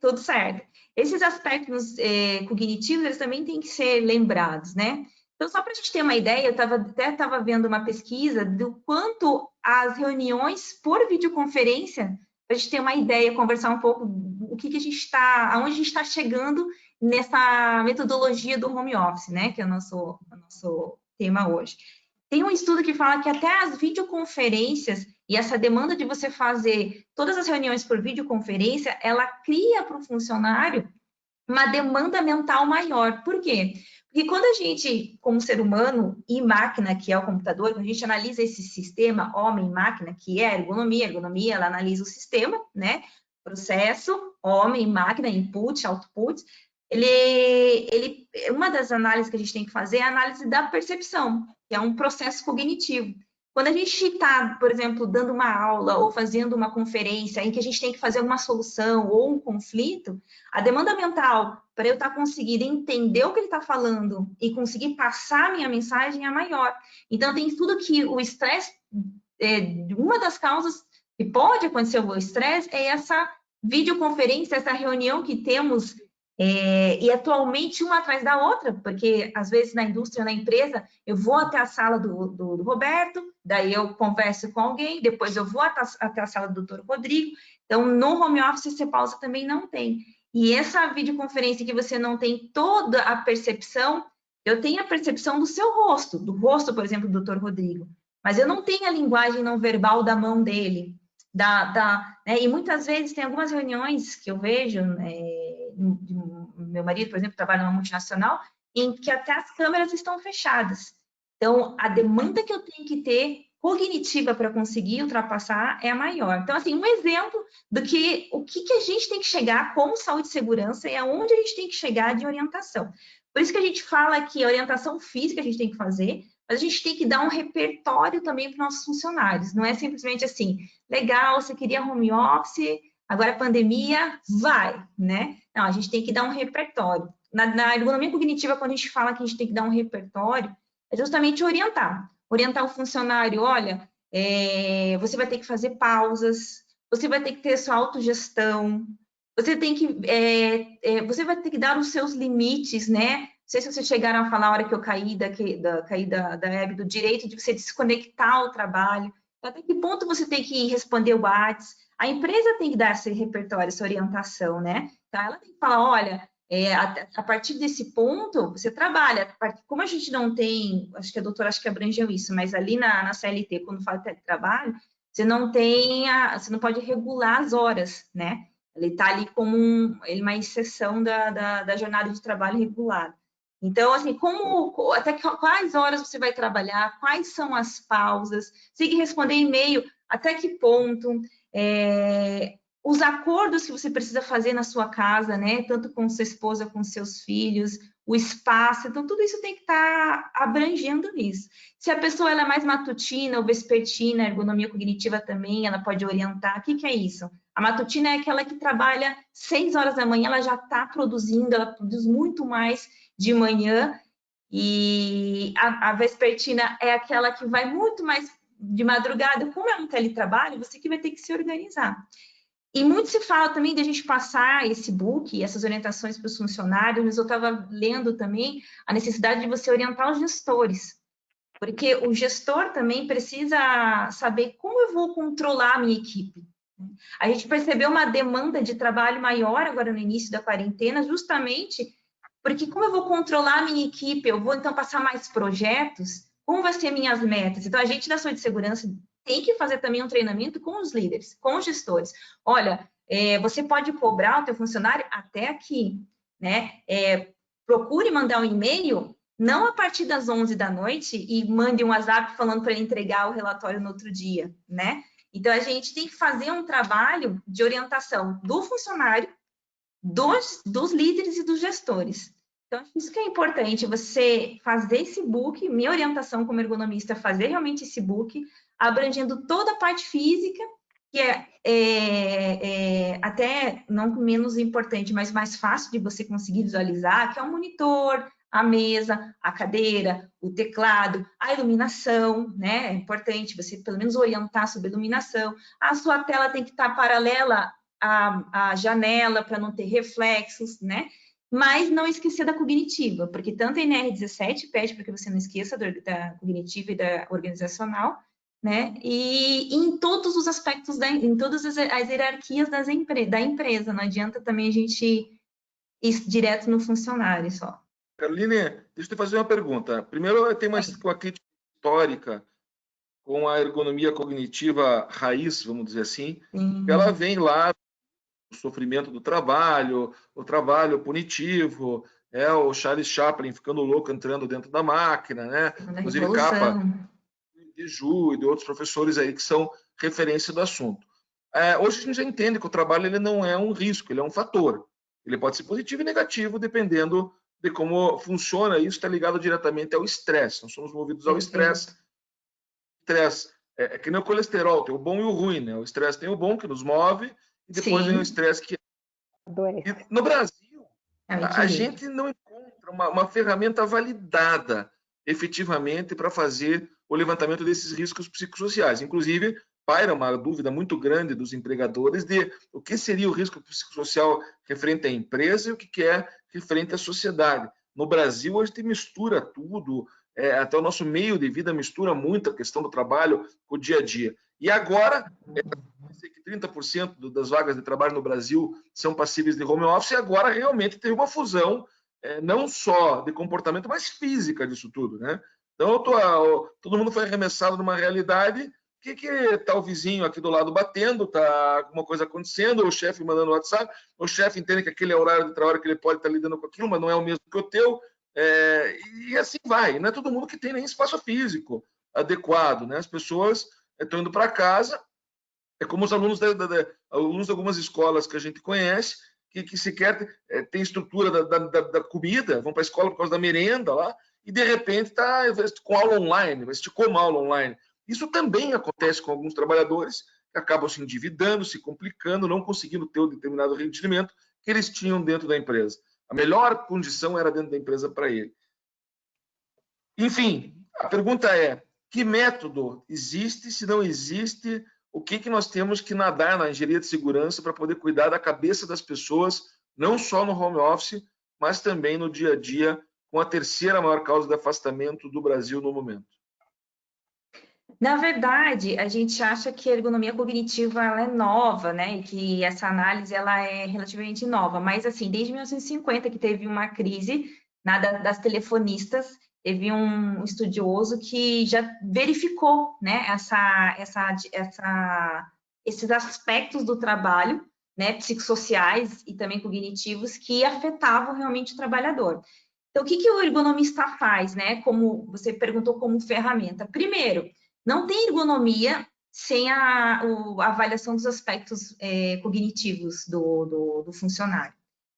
tudo certo. Esses aspectos cognitivos, eles também têm que ser lembrados, né? Então, só para a gente ter uma ideia, eu até estava vendo uma pesquisa do quanto as reuniões por videoconferência, para a gente ter uma ideia, conversar um pouco aonde a gente está chegando nessa metodologia do home office, né, que é o nosso tema hoje. Tem um estudo que fala que até as videoconferências e essa demanda de você fazer todas as reuniões por videoconferência, ela cria para o funcionário uma demanda mental maior. Por quê? Porque quando a gente, como ser humano e máquina, que é o computador, quando a gente analisa esse sistema homem-máquina, que é a ergonomia ela analisa o sistema, né? Processo, homem, máquina, input, output. Uma das análises que a gente tem que fazer é a análise da percepção, que é um processo cognitivo. Quando a gente está, por exemplo, dando uma aula ou fazendo uma conferência em que a gente tem que fazer uma solução ou um conflito, a demanda mental para eu estar conseguindo entender o que ele está falando e conseguir passar a minha mensagem é maior. Então, tem tudo que o estresse, uma das causas que pode acontecer o estresse é essa videoconferência, essa reunião que temos e atualmente uma atrás da outra, porque às vezes na indústria, na empresa, eu vou até a sala do Roberto, daí eu converso com alguém, depois eu vou até a sala do Dr. Rodrigo. Então, no home office, essa pausa também não tem. E essa videoconferência que você não tem toda a percepção, eu tenho a percepção do seu rosto, do rosto, por exemplo, do Dr. Rodrigo, mas eu não tenho a linguagem não verbal da mão dele. E muitas vezes tem algumas reuniões que eu vejo, meu marido, por exemplo, trabalha numa multinacional, em que até as câmeras estão fechadas. Então, a demanda que eu tenho que ter cognitiva para conseguir ultrapassar é a maior. Então, assim, um exemplo do que o que a gente tem que chegar como saúde e segurança e aonde a gente tem que chegar de orientação. Por isso que a gente fala que a orientação física a gente tem que fazer, mas a gente tem que dar um repertório também para os nossos funcionários. Não é simplesmente assim, legal, você queria home office, agora a pandemia, vai, né? Não, a gente tem que dar um repertório. Na ergonomia cognitiva, quando a gente fala que a gente tem que dar um repertório, é justamente orientar o funcionário, olha, você vai ter que fazer pausas, você vai ter que ter sua autogestão, você vai ter que dar os seus limites, né? Não sei se vocês chegaram a falar a hora que eu caí da Hebe, do direito de você desconectar o trabalho, até que ponto você tem que responder o WhatsApp. A empresa tem que dar esse repertório, essa orientação, né? Então, ela tem que falar, olha, a partir desse ponto, você trabalha. Como a gente não tem, acho que a doutora abrangeu isso, mas ali na CLT, quando fala de trabalho, você não pode regular as horas, né? Ele está ali como uma exceção da jornada de trabalho regulada. Então, assim, até quais horas você vai trabalhar, quais são as pausas, se tem que responder e-mail, até que ponto, os acordos que você precisa fazer na sua casa, né, tanto com sua esposa, com seus filhos, o espaço, então tudo isso tem que estar abrangendo nisso. Se a pessoa ela é mais matutina ou vespertina, ergonomia cognitiva também, ela pode orientar. O que é isso? A matutina é aquela que trabalha 6 horas da manhã, ela já está produzindo, ela produz muito mais de manhã, e a vespertina é aquela que vai muito mais de madrugada. Como é um teletrabalho, você que vai ter que se organizar. E muito se fala também de a gente passar esse book, essas orientações para os funcionários, mas eu estava lendo também a necessidade de você orientar os gestores, porque o gestor também precisa saber como eu vou controlar a minha equipe. A gente percebeu uma demanda de trabalho maior agora no início da quarentena, justamente porque como eu vou controlar a minha equipe, eu vou então passar mais projetos, como vai ser minhas metas? Então, a gente da saúde e segurança tem que fazer também um treinamento com os líderes, com os gestores. Olha, você pode cobrar o teu funcionário até aqui, né? Procure mandar um e-mail, não a partir das 11 da noite e mande um WhatsApp falando para ele entregar o relatório no outro dia, né? Então, a gente tem que fazer um trabalho de orientação do funcionário, dos líderes e dos gestores. Então, isso que é importante, você fazer esse book, minha orientação como ergonomista, fazer realmente esse book, abrangendo toda a parte física, que é até não menos importante, mas mais fácil de você conseguir visualizar, que é o monitor, a mesa, a cadeira, o teclado, a iluminação, né? É importante você pelo menos orientar sobre a iluminação. A sua tela tem que estar paralela à janela para não ter reflexos, né? Mas não esquecer da cognitiva, porque tanto a NR17 pede para que você não esqueça da cognitiva e da organizacional, né? E em todos os aspectos, em todas as hierarquias da empresa. Não adianta também a gente isso direto no funcionário só. Caroline, deixa eu te fazer uma pergunta. Primeiro, tem uma crítica histórica com a ergonomia cognitiva raiz, vamos dizer assim, que ela vem lá do sofrimento do trabalho, o trabalho punitivo, o Charles Chaplin ficando louco entrando dentro da máquina, né? Inclusive capa de Ju e de outros professores aí que são referência do assunto. Hoje a gente já entende que o trabalho ele não é um risco, ele é um fator. Ele pode ser positivo e negativo, dependendo de como funciona. Isso está ligado diretamente ao estresse. Nós somos movidos ao estresse. Estresse é que nem o colesterol, tem o bom e o ruim, né? O estresse tem o bom, que nos move, e depois vem o estresse que... E no Brasil, a gente não encontra uma ferramenta validada efetivamente para fazer o levantamento desses riscos psicossociais. Inclusive, paira uma dúvida muito grande dos empregadores de o que seria o risco psicossocial referente à empresa e o que é referente à sociedade. No Brasil, hoje te mistura tudo, até o nosso meio de vida mistura muito a questão do trabalho com o dia a dia. E agora, 30% das vagas de trabalho no Brasil são passíveis de home office, e agora realmente teve uma fusão, não só de comportamento, mas física disso tudo, né? Então, todo mundo foi arremessado numa realidade que tá o vizinho aqui do lado batendo, tá alguma coisa acontecendo, o chefe mandando WhatsApp, o chefe entende que aquele é o horário de trabalho que ele pode estar lidando com aquilo, mas não é o mesmo que o teu, e assim vai. Não é todo mundo que tem nem espaço físico adequado, né? As pessoas estão indo para casa, é como os alunos alunos de algumas escolas que a gente conhece, que sequer tem estrutura da comida, vão para a escola por causa da merenda lá, e de repente está com aula online, vai assistir como aula online. Isso também acontece com alguns trabalhadores que acabam se endividando, se complicando, não conseguindo ter o determinado rendimento que eles tinham dentro da empresa. A melhor condição era dentro da empresa para ele. Enfim, a pergunta é, que método existe? Se não existe, o que nós temos que nadar na engenharia de segurança para poder cuidar da cabeça das pessoas, não só no home office, mas também no dia a dia, com a terceira maior causa de afastamento do Brasil no momento? Na verdade, a gente acha que a ergonomia cognitiva ela é nova, né? E que essa análise ela é relativamente nova. Mas, assim, desde 1950 que teve uma crise das telefonistas, teve um estudioso que já verificou, né? Esses aspectos do trabalho, né? Psicossociais e também cognitivos que afetavam realmente o trabalhador. Então, o que o ergonomista faz, né? Como você perguntou, como ferramenta. Primeiro, não tem ergonomia sem a avaliação dos aspectos cognitivos do funcionário.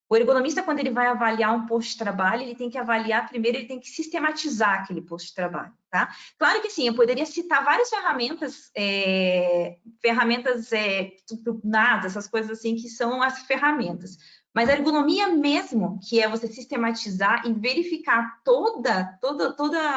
O ergonomista, quando ele vai avaliar um posto de trabalho, ele tem que avaliar primeiro, ele tem que sistematizar aquele posto de trabalho, tá? Claro que sim, eu poderia citar várias ferramentas, essas coisas assim, que são as ferramentas. Mas a ergonomia mesmo, que é você sistematizar e verificar todos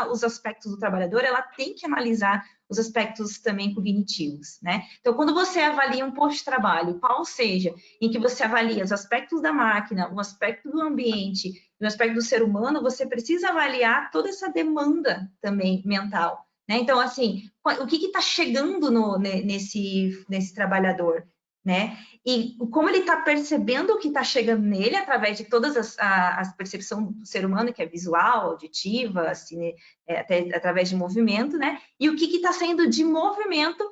os aspectos do trabalhador, ela tem que analisar os aspectos também cognitivos, né? Então, quando você avalia um posto de trabalho, qual seja, em que você avalia os aspectos da máquina, o aspecto do ambiente, o aspecto do ser humano, você precisa avaliar toda essa demanda também mental, né? Então, assim, o que está chegando nesse trabalhador, né? E como ele está percebendo o que está chegando nele através de todas as percepções do ser humano, que é visual, auditiva, assim, até através de movimento, né? E o que está saindo de movimento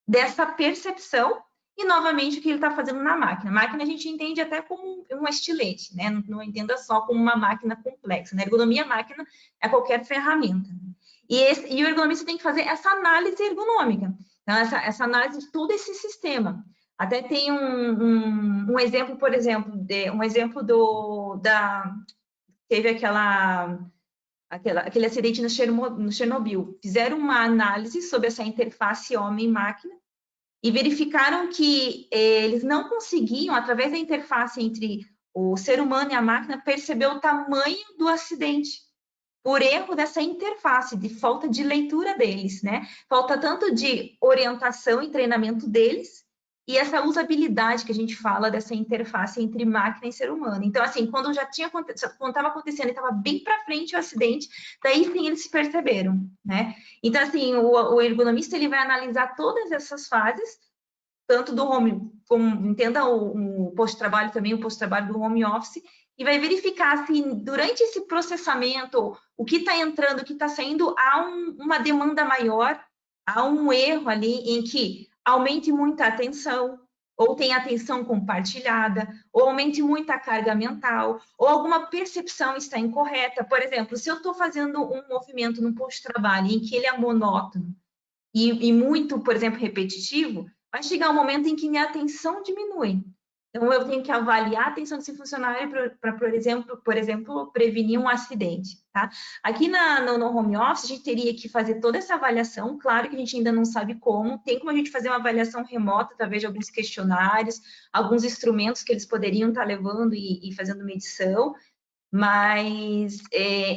dessa percepção e, novamente, o que ele está fazendo na máquina. A máquina a gente entende até como um estilete, né? Não entenda só como uma máquina complexa. Na ergonomia, a máquina é qualquer ferramenta. E o ergonomista tem que fazer essa análise ergonômica. Então, essa análise de todo esse sistema. Até tem um exemplo, por exemplo, teve aquele acidente no Chernobyl. Fizeram uma análise sobre essa interface homem-máquina e verificaram que eles não conseguiam, através da interface entre o ser humano e a máquina, perceber o tamanho do acidente, por erro dessa interface, de falta de leitura deles, né? Falta tanto de orientação e treinamento deles, e essa usabilidade que a gente fala dessa interface entre máquina e ser humano. Então, assim, quando estava acontecendo e estava bem para frente o acidente, daí sim eles se perceberam, né? Então, assim, o ergonomista ele vai analisar todas essas fases, tanto do home, como entenda o posto de trabalho também, o posto de trabalho do home office, e vai verificar se durante esse processamento, o que está entrando, o que está saindo, há uma demanda maior, há um erro ali em que aumente muita atenção, ou tem atenção compartilhada, ou aumente muita carga mental, ou alguma percepção está incorreta. Por exemplo, se eu estou fazendo um movimento no posto de trabalho em que ele é monótono e muito, por exemplo, repetitivo, vai chegar um momento em que minha atenção diminui. Então, eu tenho que avaliar a atenção desse funcionário para, por exemplo, prevenir um acidente, tá? Aqui no home office, a gente teria que fazer toda essa avaliação. Claro que a gente ainda não sabe como. Tem como a gente fazer uma avaliação remota, através de alguns questionários, alguns instrumentos que eles poderiam estar levando e fazendo medição. Mas,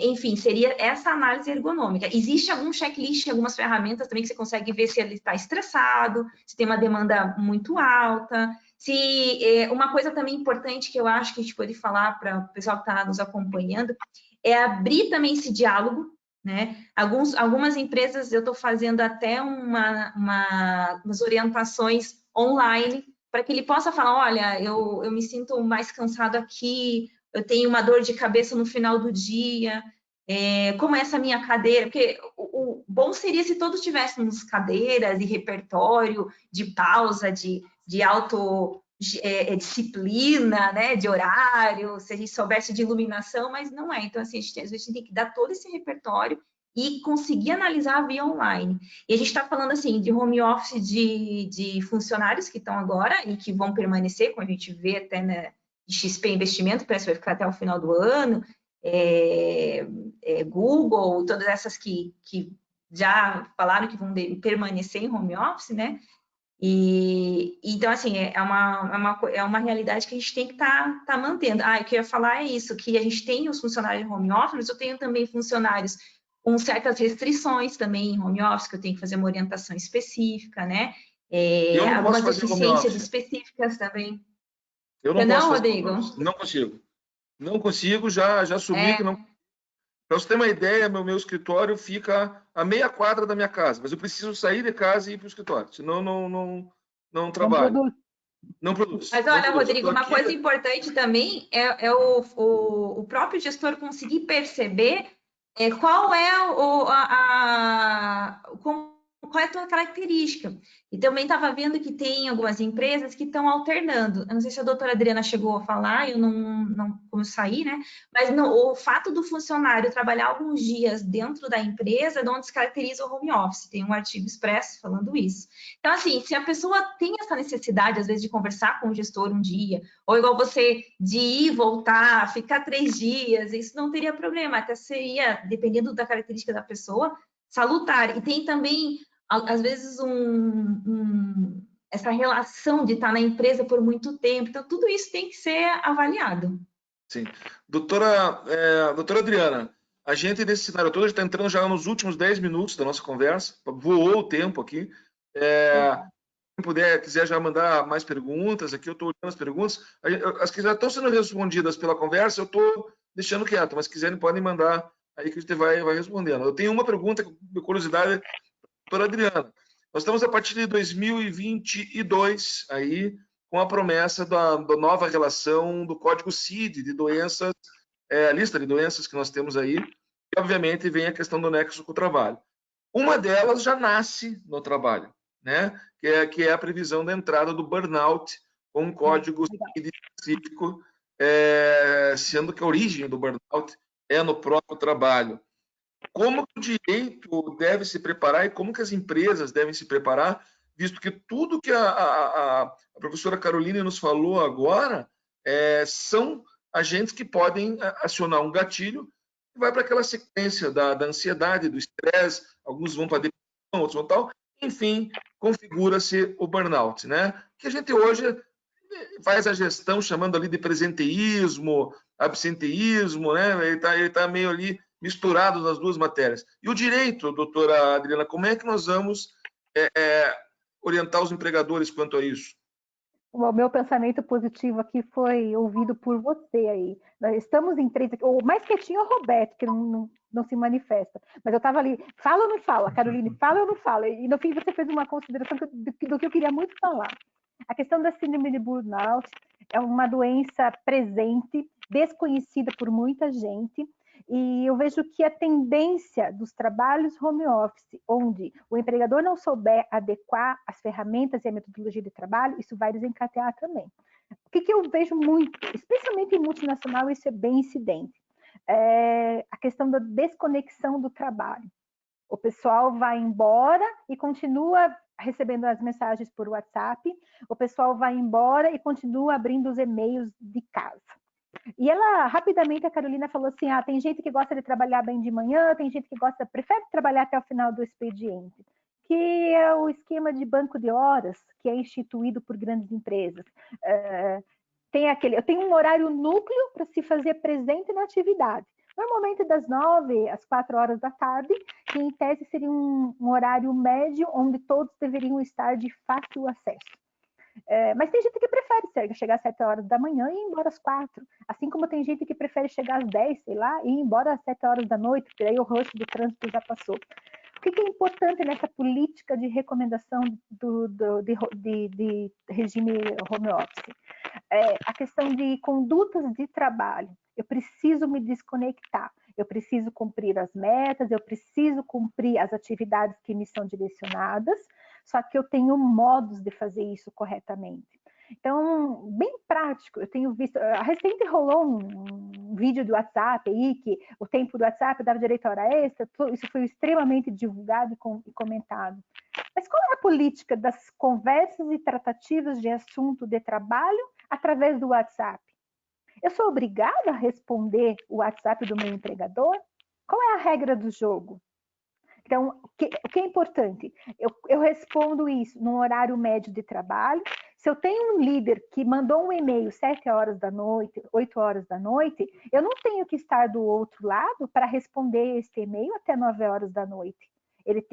enfim, seria essa análise ergonômica. Existe algum checklist, algumas ferramentas também que você consegue ver se ele está estressado, se tem uma demanda muito alta. Uma coisa também importante que eu acho que a gente pode falar para o pessoal que está nos acompanhando é abrir também esse diálogo, né? Algumas empresas eu estou fazendo até umas orientações online para que ele possa falar, olha, eu me sinto mais cansado aqui, eu tenho uma dor de cabeça no final do dia, como é essa minha cadeira, porque o bom seria se todos tivéssemos cadeiras e repertório de pausa, de disciplina, né, de horário, se a gente soubesse de iluminação, mas não é. Então, assim, às vezes a gente tem que dar todo esse repertório e conseguir analisar via online. E a gente está falando, assim, de home office de funcionários que estão agora e que vão permanecer, como a gente vê até, né, de XP Investimento, parece que vai ficar até o final do ano, Google, todas essas que já falaram que vão permanecer em home office, né? Então, assim, é uma realidade que a gente tem que tá mantendo. O que eu ia falar é isso, que a gente tem os funcionários em home office, mas eu tenho também funcionários com certas restrições também em home office, que eu tenho que fazer uma orientação específica, né? Eu não algumas posso fazer deficiências específicas também. Eu não posso fazer Rodrigo? Não consigo. Não consigo, já assumi que não. Para você ter uma ideia, meu escritório fica a meia quadra da minha casa, mas eu preciso sair de casa e ir para o escritório, senão não trabalho. Não produz. Mas olha, Rodrigo, uma coisa importante também é o próprio gestor conseguir perceber qual é qual é a tua característica. E também estava vendo que tem algumas empresas que estão alternando. Eu não sei se a doutora Adriana chegou a falar, eu não como sair, né? Mas o fato do funcionário trabalhar alguns dias dentro da empresa não descaracteriza o home office. Tem um artigo expresso falando isso. Então, assim, se a pessoa tem essa necessidade, às vezes, de conversar com o gestor um dia, ou igual você, de ir, voltar, ficar 3 dias, isso não teria problema. Até seria, dependendo da característica da pessoa, salutar. E tem também, às vezes, essa relação de estar na empresa por muito tempo. Então, tudo isso tem que ser avaliado. Sim. Doutora Adriana, a gente, nesse cenário todo, está entrando já nos últimos 10 minutos da nossa conversa, voou o tempo aqui. Quem quiser já mandar mais perguntas, aqui eu estou olhando as perguntas. As que já estão sendo respondidas pela conversa, eu estou deixando quieto, mas se quiserem, podem mandar aí que a gente vai respondendo. Eu tenho uma pergunta, de curiosidade, doutora Adriana. Nós estamos a partir de 2022 aí, com a promessa da nova relação do Código CID de doenças, a lista de doenças que nós temos aí, e obviamente vem a questão do nexo com o trabalho. Uma delas já nasce no trabalho, né? Que é a previsão da entrada do burnout com um código CID específico, sendo que a origem do burnout é no próprio trabalho. Como o direito deve se preparar e como que as empresas devem se preparar, visto que tudo que a professora Caroline nos falou agora são agentes que podem acionar um gatilho e vai para aquela sequência da ansiedade, do estresse, alguns vão para a depressão, outros vão tal, enfim, configura-se o burnout, né? Que a gente hoje faz a gestão chamando ali de presenteísmo, absenteísmo, né? Ele tá meio ali misturado nas duas matérias. E o direito, doutora Adriana, como é que nós vamos orientar os empregadores quanto a isso? O meu pensamento positivo aqui foi ouvido por você aí. Nós estamos em 3 aqui. O mais quietinho é o Roberto, que não se manifesta. Mas eu estava ali, fala ou não fala? Caroline, fala ou não fala? E no fim você fez uma consideração do que eu queria muito falar. A questão da síndrome de burnout é uma doença presente, desconhecida por muita gente, e eu vejo que a tendência dos trabalhos home office, onde o empregador não souber adequar as ferramentas e a metodologia de trabalho, isso vai desencadear também. O que eu vejo muito, especialmente em multinacional, isso é bem incidente, é a questão da desconexão do trabalho. O pessoal vai embora e continua recebendo as mensagens por WhatsApp, o pessoal vai embora e continua abrindo os e-mails de casa. E ela, rapidamente, a Carolina falou assim, tem gente que gosta de trabalhar bem de manhã, tem gente que prefere trabalhar até o final do expediente, que é o esquema de banco de horas que é instituído por grandes empresas. Eu tenho um horário núcleo para se fazer presente na atividade. Normalmente das 9 às 4 horas da tarde, que em tese seria um horário médio, onde todos deveriam estar de fácil acesso. Mas tem gente que prefere chegar às 7 horas da manhã e ir embora às 4. Assim como tem gente que prefere chegar às 10, sei lá, e ir embora às 7 horas da noite, porque aí o rush do trânsito já passou. O que é importante nessa política de recomendação de regime home office? A questão de condutas de trabalho. Eu preciso me desconectar, eu preciso cumprir as metas, eu preciso cumprir as atividades que me são direcionadas, só que eu tenho modos de fazer isso corretamente. Então, bem prático, eu tenho visto, recente rolou um vídeo do WhatsApp aí, que o tempo do WhatsApp dava direito a hora extra, isso foi extremamente divulgado e comentado. Mas qual é a política das conversas e tratativas de assunto de trabalho através do WhatsApp? Eu sou obrigada a responder o WhatsApp do meu empregador? Qual é a regra do jogo? Então, o que é importante? Eu respondo isso num horário médio de trabalho. Se eu tenho um líder que mandou um e-mail 7 horas da noite, 8 horas da noite, eu não tenho que estar do outro lado para responder esse e-mail até 9 horas da noite. Ele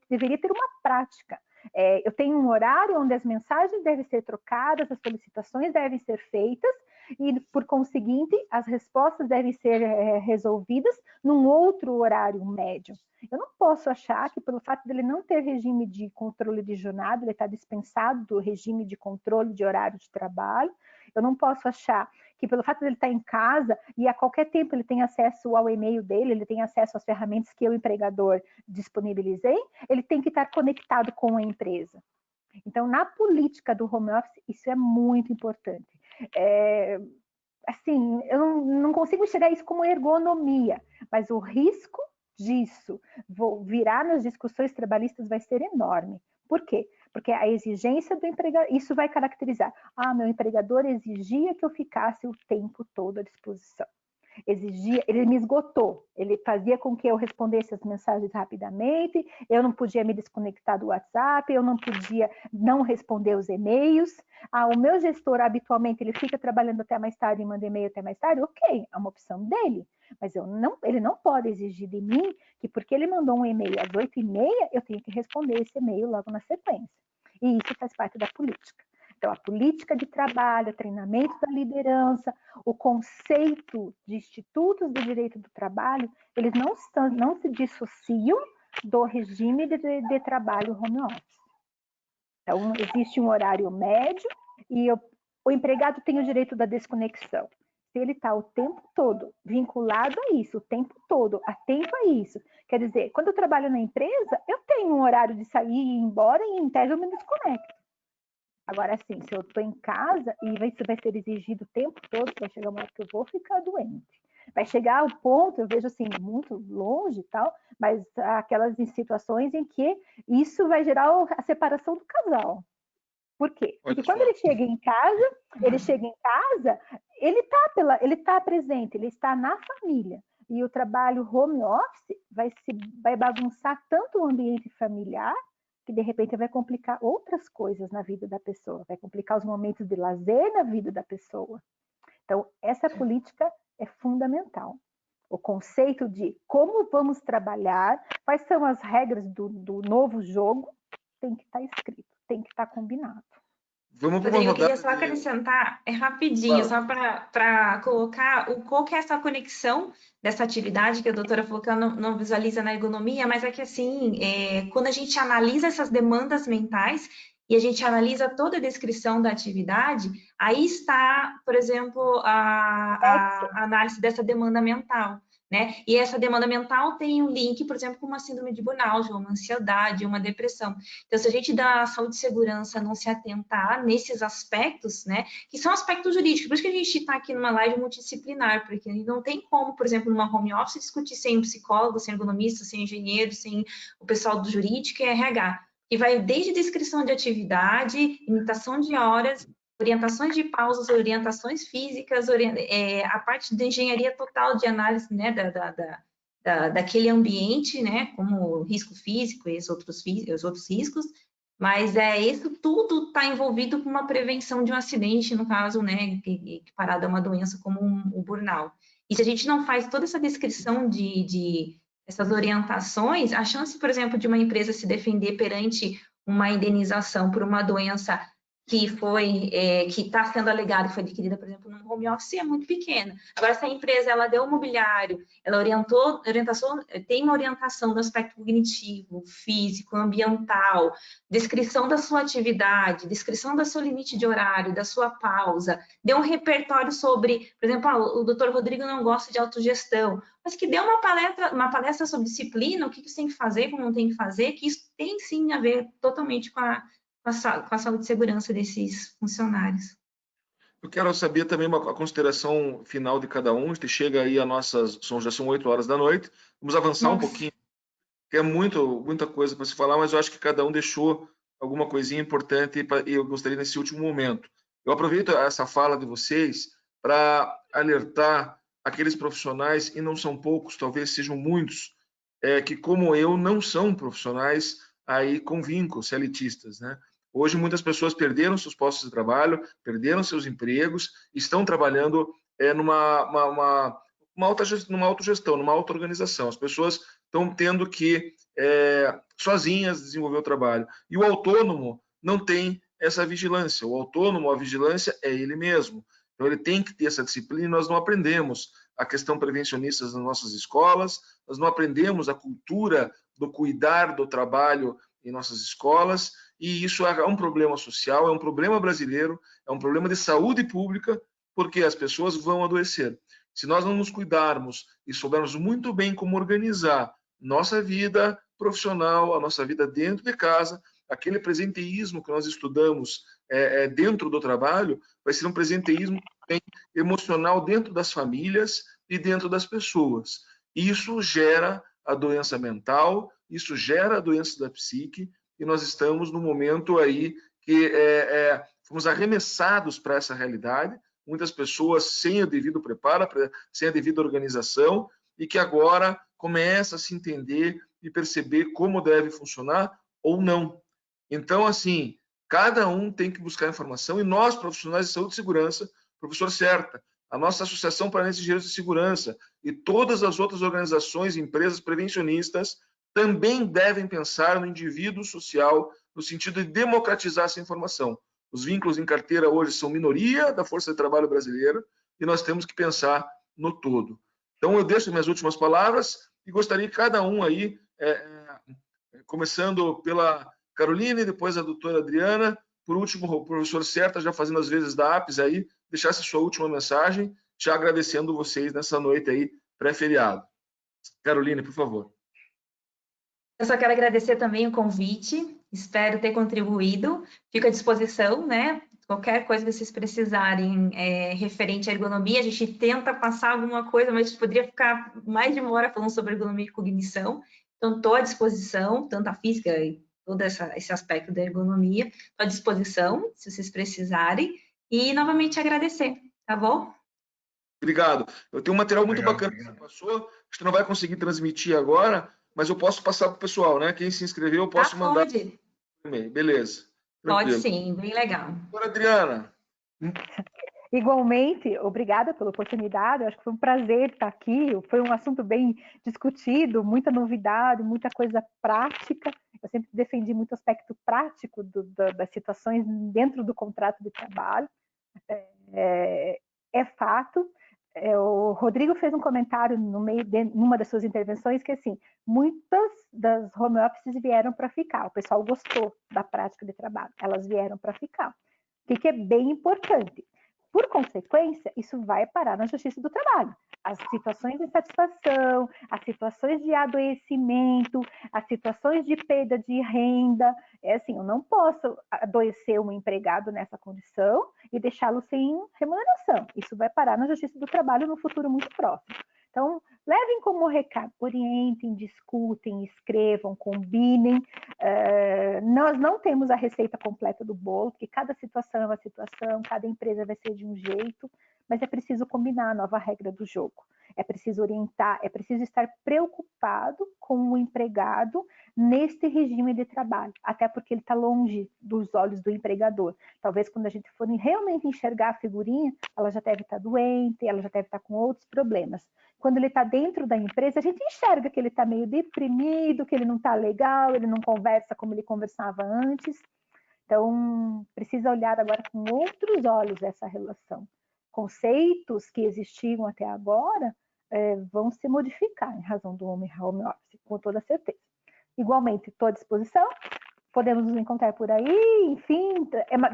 deveria ter uma prática. Eu tenho um horário onde as mensagens devem ser trocadas, as solicitações devem ser feitas, e, por conseguinte, as respostas devem ser resolvidas num outro horário médio. Eu não posso achar que, pelo fato dele não ter regime de controle de jornada, ele está dispensado do regime de controle de horário de trabalho. Eu não posso achar que, pelo fato dele estar em casa e a qualquer tempo ele tem acesso ao e-mail dele, ele tem acesso às ferramentas que eu, empregador, disponibilizei, ele tem que estar conectado com a empresa. Então, na política do home office, isso é muito importante. Assim, eu não consigo enxergar isso como ergonomia, mas o risco disso virar nas discussões trabalhistas vai ser enorme. Por quê? Porque a exigência do empregador, isso vai caracterizar. Meu empregador exigia que eu ficasse o tempo todo à disposição. Ele me esgotou, ele fazia com que eu respondesse as mensagens rapidamente, eu não podia me desconectar do WhatsApp, eu não podia não responder os e-mails. O meu gestor, habitualmente, ele fica trabalhando até mais tarde e manda e-mail até mais tarde, ok, é uma opção dele, mas ele não pode exigir de mim que porque ele mandou um e-mail às 8h30, eu tenho que responder esse e-mail logo na sequência. E isso faz parte da política. Então, a política de trabalho, o treinamento da liderança, o conceito de institutos de direito do trabalho, eles não se dissociam do regime de trabalho home office. Então, existe um horário médio e o empregado tem o direito da desconexão. Se ele está o tempo todo vinculado a isso, o tempo todo, atento a isso. Quer dizer, quando eu trabalho na empresa, eu tenho um horário de sair e ir embora e, em tese, eu me desconecto. Agora, assim, se eu estou em casa e isso vai ser exigido o tempo todo, vai chegar uma hora que eu vou ficar doente. Vai chegar ao ponto, eu vejo assim, muito longe e tal, mas aquelas situações em que isso vai gerar a separação do casal. Por quê? Porque quando ele chega em casa, ele está presente, ele está na família. E o trabalho home office vai bagunçar tanto o ambiente familiar, que de repente vai complicar outras coisas na vida da pessoa, vai complicar os momentos de lazer na vida da pessoa. Então, essa política é fundamental. O conceito de como vamos trabalhar, quais são as regras do novo jogo, tem que estar escrito, tem que estar combinado. Rodrigo, eu queria só acrescentar, rapidinho, só para colocar qual que é essa conexão dessa atividade que a doutora falou que ela não visualiza na ergonomia, mas é que assim, quando a gente analisa essas demandas mentais, e a gente analisa toda a descrição da atividade, aí está, por exemplo, a análise dessa demanda mental, né? E essa demanda mental tem um link, por exemplo, com uma síndrome de burnout, uma ansiedade, uma depressão. Então, se a gente da saúde e segurança não se atentar nesses aspectos, né, que são aspectos jurídicos, por isso que a gente está aqui numa live multidisciplinar, porque não tem como, por exemplo, numa home office, discutir sem um psicólogo, sem ergonomista, sem engenheiro, sem o pessoal do jurídico e RH, que vai desde descrição de atividade, limitação de horas, orientações de pausas, orientações físicas, a parte de engenharia total de análise, né, daquele ambiente, né, como risco físico e os outros riscos, mas isso tudo está envolvido com uma prevenção de um acidente, no caso, né, equiparado a uma doença como o burnout. E se a gente não faz toda essa descrição de essas orientações, a chance, por exemplo, de uma empresa se defender perante uma indenização por uma doença que está sendo alegada, que foi adquirida, por exemplo, no home office, é muito pequena. Agora, se a empresa ela deu um mobiliário, ela tem uma orientação do aspecto cognitivo, físico, ambiental, descrição da sua atividade, descrição do seu limite de horário, da sua pausa, deu um repertório sobre, por exemplo, o doutor Rodrigo não gosta de autogestão, mas que deu uma palestra sobre disciplina, o que você tem que fazer, como não tem que fazer, que isso tem sim a ver totalmente com a saúde e segurança desses funcionários. Eu quero saber também a consideração final de cada um. A gente chega aí já são 8 horas da noite. Vamos avançar um pouquinho, que é muita coisa para se falar, mas eu acho que cada um deixou alguma coisinha importante e eu gostaria nesse último momento. Eu aproveito essa fala de vocês para alertar aqueles profissionais, e não são poucos, talvez sejam muitos, que como eu não são profissionais aí com vínculos elitistas, né? Hoje, muitas pessoas perderam seus postos de trabalho, perderam seus empregos, estão trabalhando numa autogestão, numa auto-organização. As pessoas estão tendo que, sozinhas, desenvolver o trabalho. E o autônomo não tem essa vigilância. O autônomo, a vigilância é ele mesmo. Então, ele tem que ter essa disciplina e nós não aprendemos a questão prevencionista nas nossas escolas, nós não aprendemos a cultura do cuidar do trabalho em nossas escolas, e isso é um problema social, é um problema brasileiro, é um problema de saúde pública, porque as pessoas vão adoecer. Se nós não nos cuidarmos e soubermos muito bem como organizar nossa vida profissional, a nossa vida dentro de casa, aquele presenteísmo que nós estudamos dentro do trabalho, vai ser um presenteísmo emocional dentro das famílias e dentro das pessoas. Isso gera a doença mental, isso gera a doença da psique, e nós estamos no momento aí que fomos arremessados para essa realidade, muitas pessoas sem o devido preparo, sem a devida organização, e que agora começa a se entender e perceber como deve funcionar ou não. Então, assim, cada um tem que buscar informação, e nós, profissionais de saúde e segurança, professor Certa, a nossa Associação Paranaense de Engenheiros de Segurança e todas as outras organizações e empresas prevencionistas também devem pensar no indivíduo social, no sentido de democratizar essa informação. Os vínculos em carteira hoje são minoria da força de trabalho brasileira e nós temos que pensar no todo. Então, eu deixo minhas últimas palavras e gostaria que cada um aí, começando pela Caroline, depois a doutora Adriana, por último, o professor Certa, já fazendo as vezes da APES aí, deixasse a sua última mensagem, já agradecendo vocês nessa noite aí, pré-feriado. Caroline, por favor. Eu só quero agradecer também o convite, espero ter contribuído, fico à disposição, né? Qualquer coisa que vocês precisarem referente à ergonomia, a gente tenta passar alguma coisa, mas a gente poderia ficar mais de uma hora falando sobre ergonomia e cognição, então estou à disposição, tanto a física e todo esse aspecto da ergonomia, estou à disposição, se vocês precisarem, e novamente agradecer, tá bom? Obrigado. Eu tenho um material muito bacana que você passou, acho que não vai conseguir transmitir agora, mas eu posso passar para o pessoal, né? Quem se inscreveu, eu posso mandar. Pode. Beleza. Pode Tranquilo. sim, bem legal. Doutora Adriana. Igualmente, obrigada pela oportunidade, eu acho que foi um prazer estar aqui, foi um assunto bem discutido, muita novidade, muita coisa prática, eu sempre defendi muito o aspecto prático das situações dentro do contrato de trabalho, é fato, O Rodrigo fez um comentário no meio de numa das suas intervenções que assim, muitas das home offices vieram para ficar. O pessoal gostou da prática de trabalho, elas vieram para ficar. O que é bem importante. Por consequência, isso vai parar na Justiça do Trabalho. As situações de insatisfação, as situações de adoecimento, as situações de perda de renda. É assim, eu não posso adoecer um empregado nessa condição e deixá-lo sem remuneração. Isso vai parar na Justiça do Trabalho no futuro muito próximo. Então, levem como recado, orientem, discutem, escrevam, combinem. Nós não temos a receita completa do bolo, porque cada situação é uma situação, cada empresa vai ser de um jeito, mas é preciso combinar a nova regra do jogo. É preciso orientar, é preciso estar preocupado com o empregado neste regime de trabalho, até porque ele está longe dos olhos do empregador. Talvez quando a gente for realmente enxergar a figurinha, ela já deve estar doente, ela já deve estar com outros problemas. Quando ele está dentro da empresa, a gente enxerga que ele está meio deprimido, que ele não está legal, ele não conversa como ele conversava antes. Então, precisa olhar agora com outros olhos essa relação. Conceitos que existiam até agora vão se modificar em razão do home office, com toda certeza. Igualmente, estou à disposição, podemos nos encontrar por aí, enfim,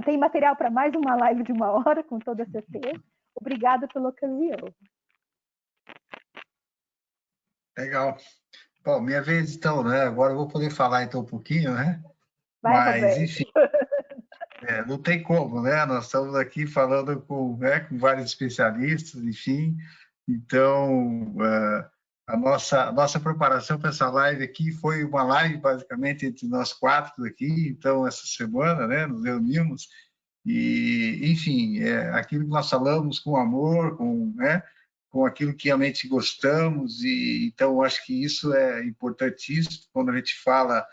tem material para mais uma live de 1 hora, com toda certeza. Obrigada pela ocasião. Legal. Bom, minha vez então, né? Agora eu vou poder falar então um pouquinho, né? Vai, Mas, Roberto. enfim, não tem como, né? Nós estamos aqui falando com vários especialistas, enfim. Então, a nossa preparação para essa live aqui foi uma live, basicamente, entre nós 4 aqui. Então, essa semana, né, nos reunimos e, enfim, aquilo que nós falamos com amor, com aquilo que realmente gostamos. E, então, acho que isso é importantíssimo quando a gente fala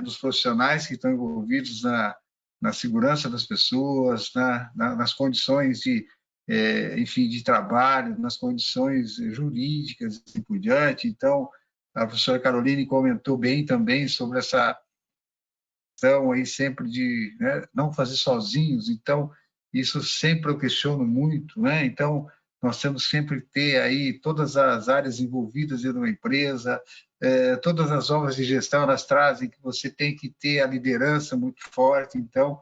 dos profissionais que estão envolvidos na segurança das pessoas, nas condições enfim, de trabalho, nas condições jurídicas e assim por diante. Então, a professora Caroline comentou bem também sobre essa questão aí sempre de não fazer sozinhos. Então, isso sempre eu questiono muito, né? Então, nós temos sempre que ter aí todas as áreas envolvidas dentro de uma empresa, todas as obras de gestão, elas trazem que você tem que ter a liderança muito forte. Então,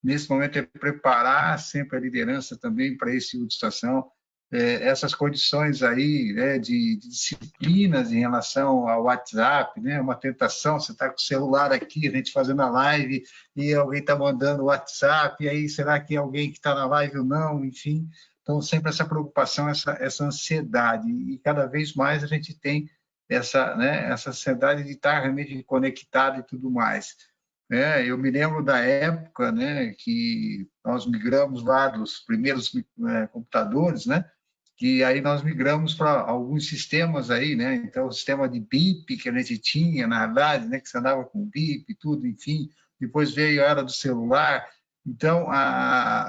nesse momento, é preparar sempre a liderança também para esse tipo de situação. Essas condições aí, de disciplinas em relação ao WhatsApp, né? Uma tentação, você está com o celular aqui, a gente fazendo a live, e alguém está mandando o WhatsApp, e aí será que é alguém que está na live ou não? Enfim, então sempre essa preocupação, essa ansiedade, e cada vez mais a gente tem essa ansiedade de estar realmente conectado e tudo mais. Eu me lembro da época, né, que nós migramos lá dos primeiros computadores, né, que aí nós migramos para alguns sistemas aí, né, então o sistema de BIP que a gente tinha, na verdade, né, que você andava com BIP e tudo, enfim, depois veio a era do celular, então,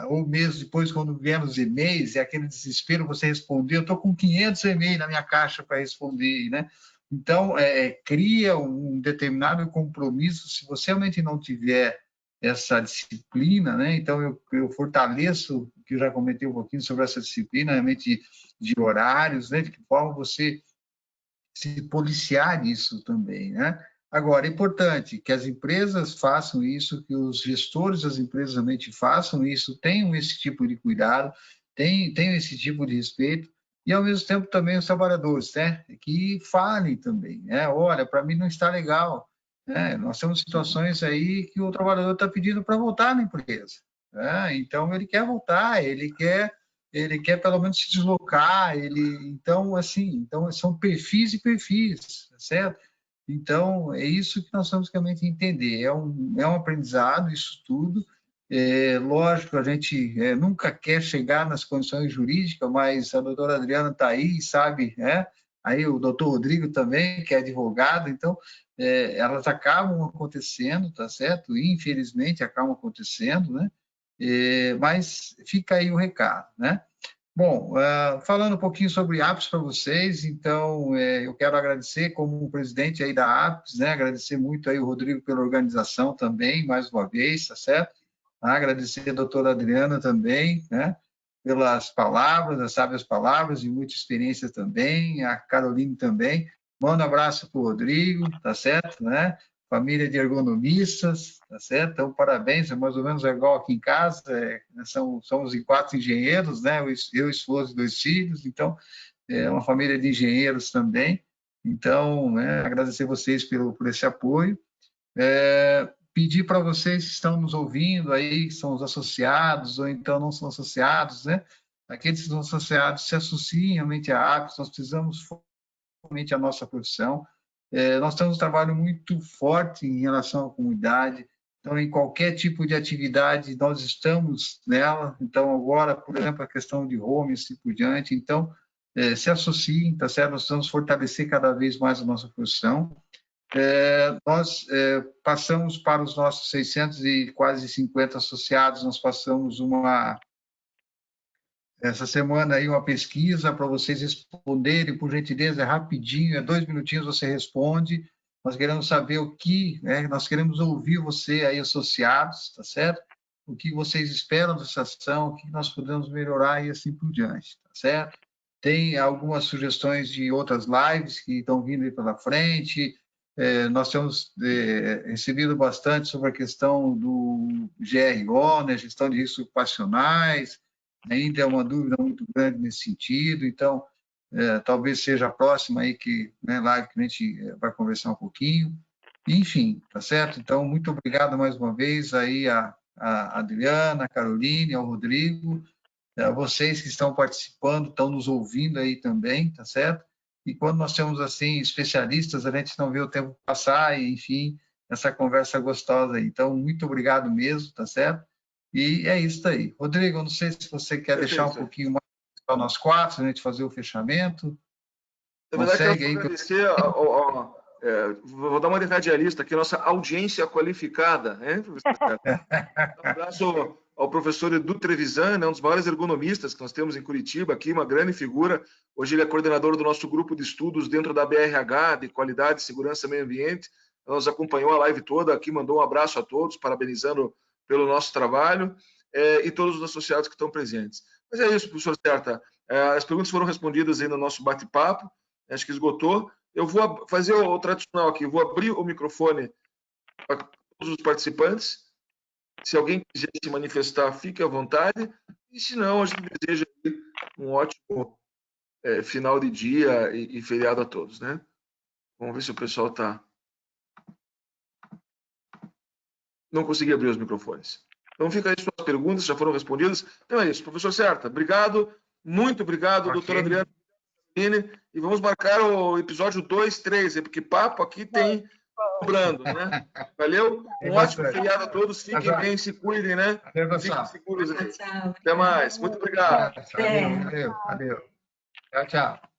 ou mesmo depois quando vieram os e-mails, é aquele desespero, você responder, eu estou com 500 e-mails na minha caixa para responder, né, então, cria um determinado compromisso. Se você realmente não tiver essa disciplina, né? Então, eu fortaleço, que eu já comentei um pouquinho sobre essa disciplina, realmente de horários, né? De que forma você se policiar nisso também, né? Agora, é importante que as empresas façam isso, que os gestores das empresas realmente façam isso, tenham esse tipo de cuidado, tenham esse tipo de respeito, e, ao mesmo tempo, também os trabalhadores, né? Que falem também, né? Olha, para mim não está legal, né? Nós temos situações aí que o trabalhador está pedindo para voltar na empresa, né? Então, ele quer voltar, ele quer pelo menos se deslocar, então, assim, são perfis e perfis, certo? Então, é isso que nós temos que realmente entender, é um aprendizado isso tudo. Lógico, a gente nunca quer chegar nas condições jurídicas, mas a doutora Adriana está aí, sabe, né? Aí o doutor Rodrigo também, que é advogado, então, elas acabam acontecendo, tá certo? Infelizmente, acabam acontecendo, né? Mas fica aí o recado, né? Bom, falando um pouquinho sobre APS para vocês, então, eu quero agradecer como presidente aí da APS, né? Agradecer muito aí o Rodrigo pela organização também, mais uma vez, tá certo? Agradecer a doutora Adriana também, né? pelas palavras, as sábias palavras, e muita experiência também, a Caroline também. Manda um abraço para o Rodrigo, tá certo, né? Família de ergonomistas, tá certo? Então, parabéns, é mais ou menos igual aqui em casa, somos em 4 engenheiros, né? Eu, esposo e 2 filhos, então, é uma família de engenheiros também. Então, né, agradecer vocês por esse apoio. Pedir para vocês que estão nos ouvindo aí, que são os associados, ou então não são associados, né? Aqueles que são associados se associem realmente à APES, nós precisamos realmente a nossa profissão. Nós temos um trabalho muito forte em relação à comunidade, então, em qualquer tipo de atividade, nós estamos nela. Então, agora, por exemplo, a questão de home, assim por diante. Então, se associem, tá certo? Nós precisamos fortalecer cada vez mais a nossa profissão. Nós passamos para os nossos 600 e quase 50 associados, nós passamos essa semana aí uma pesquisa para vocês responderem, por gentileza, é rapidinho, 2 minutinhos você responde. Nós queremos saber o que, né, nós queremos ouvir você aí, associados, tá certo? O que vocês esperam dessa ação, o que nós podemos melhorar e assim por diante, tá certo? Tem algumas sugestões de outras lives que estão vindo aí pela frente. Nós temos recebido bastante sobre a questão do GRO, né, gestão de riscos ocupacionais. Ainda é uma dúvida muito grande nesse sentido, então, talvez seja a próxima aí live que a gente vai conversar um pouquinho. Enfim, tá certo? Então, muito obrigado mais uma vez aí a Adriana, a Caroline, ao Rodrigo, a vocês que estão participando, estão nos ouvindo aí também, tá certo? E quando nós temos, assim, especialistas, a gente não vê o tempo passar e, enfim, essa conversa gostosa aí. Então, muito obrigado mesmo, tá certo? E é isso aí. Rodrigo, eu não sei se você quer deixar um pouquinho mais para nós 4, a gente fazer o fechamento. Na verdade, eu quero agradecer, vou dar uma de radialista aqui, nossa audiência qualificada, né, professor? Um abraço ao professor Edu Trevisan, né, um dos maiores ergonomistas que nós temos em Curitiba, aqui, uma grande figura. Hoje ele é coordenador do nosso grupo de estudos dentro da BRH, de Qualidade, Segurança e Meio Ambiente. Nos acompanhou a live toda aqui, mandou um abraço a todos, parabenizando pelo nosso trabalho, e todos os associados que estão presentes. Mas é isso, professor Serta. As perguntas foram respondidas aí no nosso bate-papo, acho que esgotou. Eu vou fazer o tradicional aqui, vou abrir o microfone para todos os participantes. Se alguém quiser se manifestar, fique à vontade. E se não, a gente deseja um ótimo final de dia e feriado a todos, né? Vamos ver se o pessoal está... Não consegui abrir os microfones. Então, fica aí suas perguntas, já foram respondidas. Então é isso, professor Serta. Obrigado, muito obrigado, okay. Doutor Adriano. E vamos marcar o episódio 2, 3, porque papo aqui tem cobrando, né? Valeu? Um ótimo feriado a todos. Fiquem bem, se cuidem, né? Fiquem seguros. Né? Até mais. Muito obrigado. Valeu. Tchau, tchau.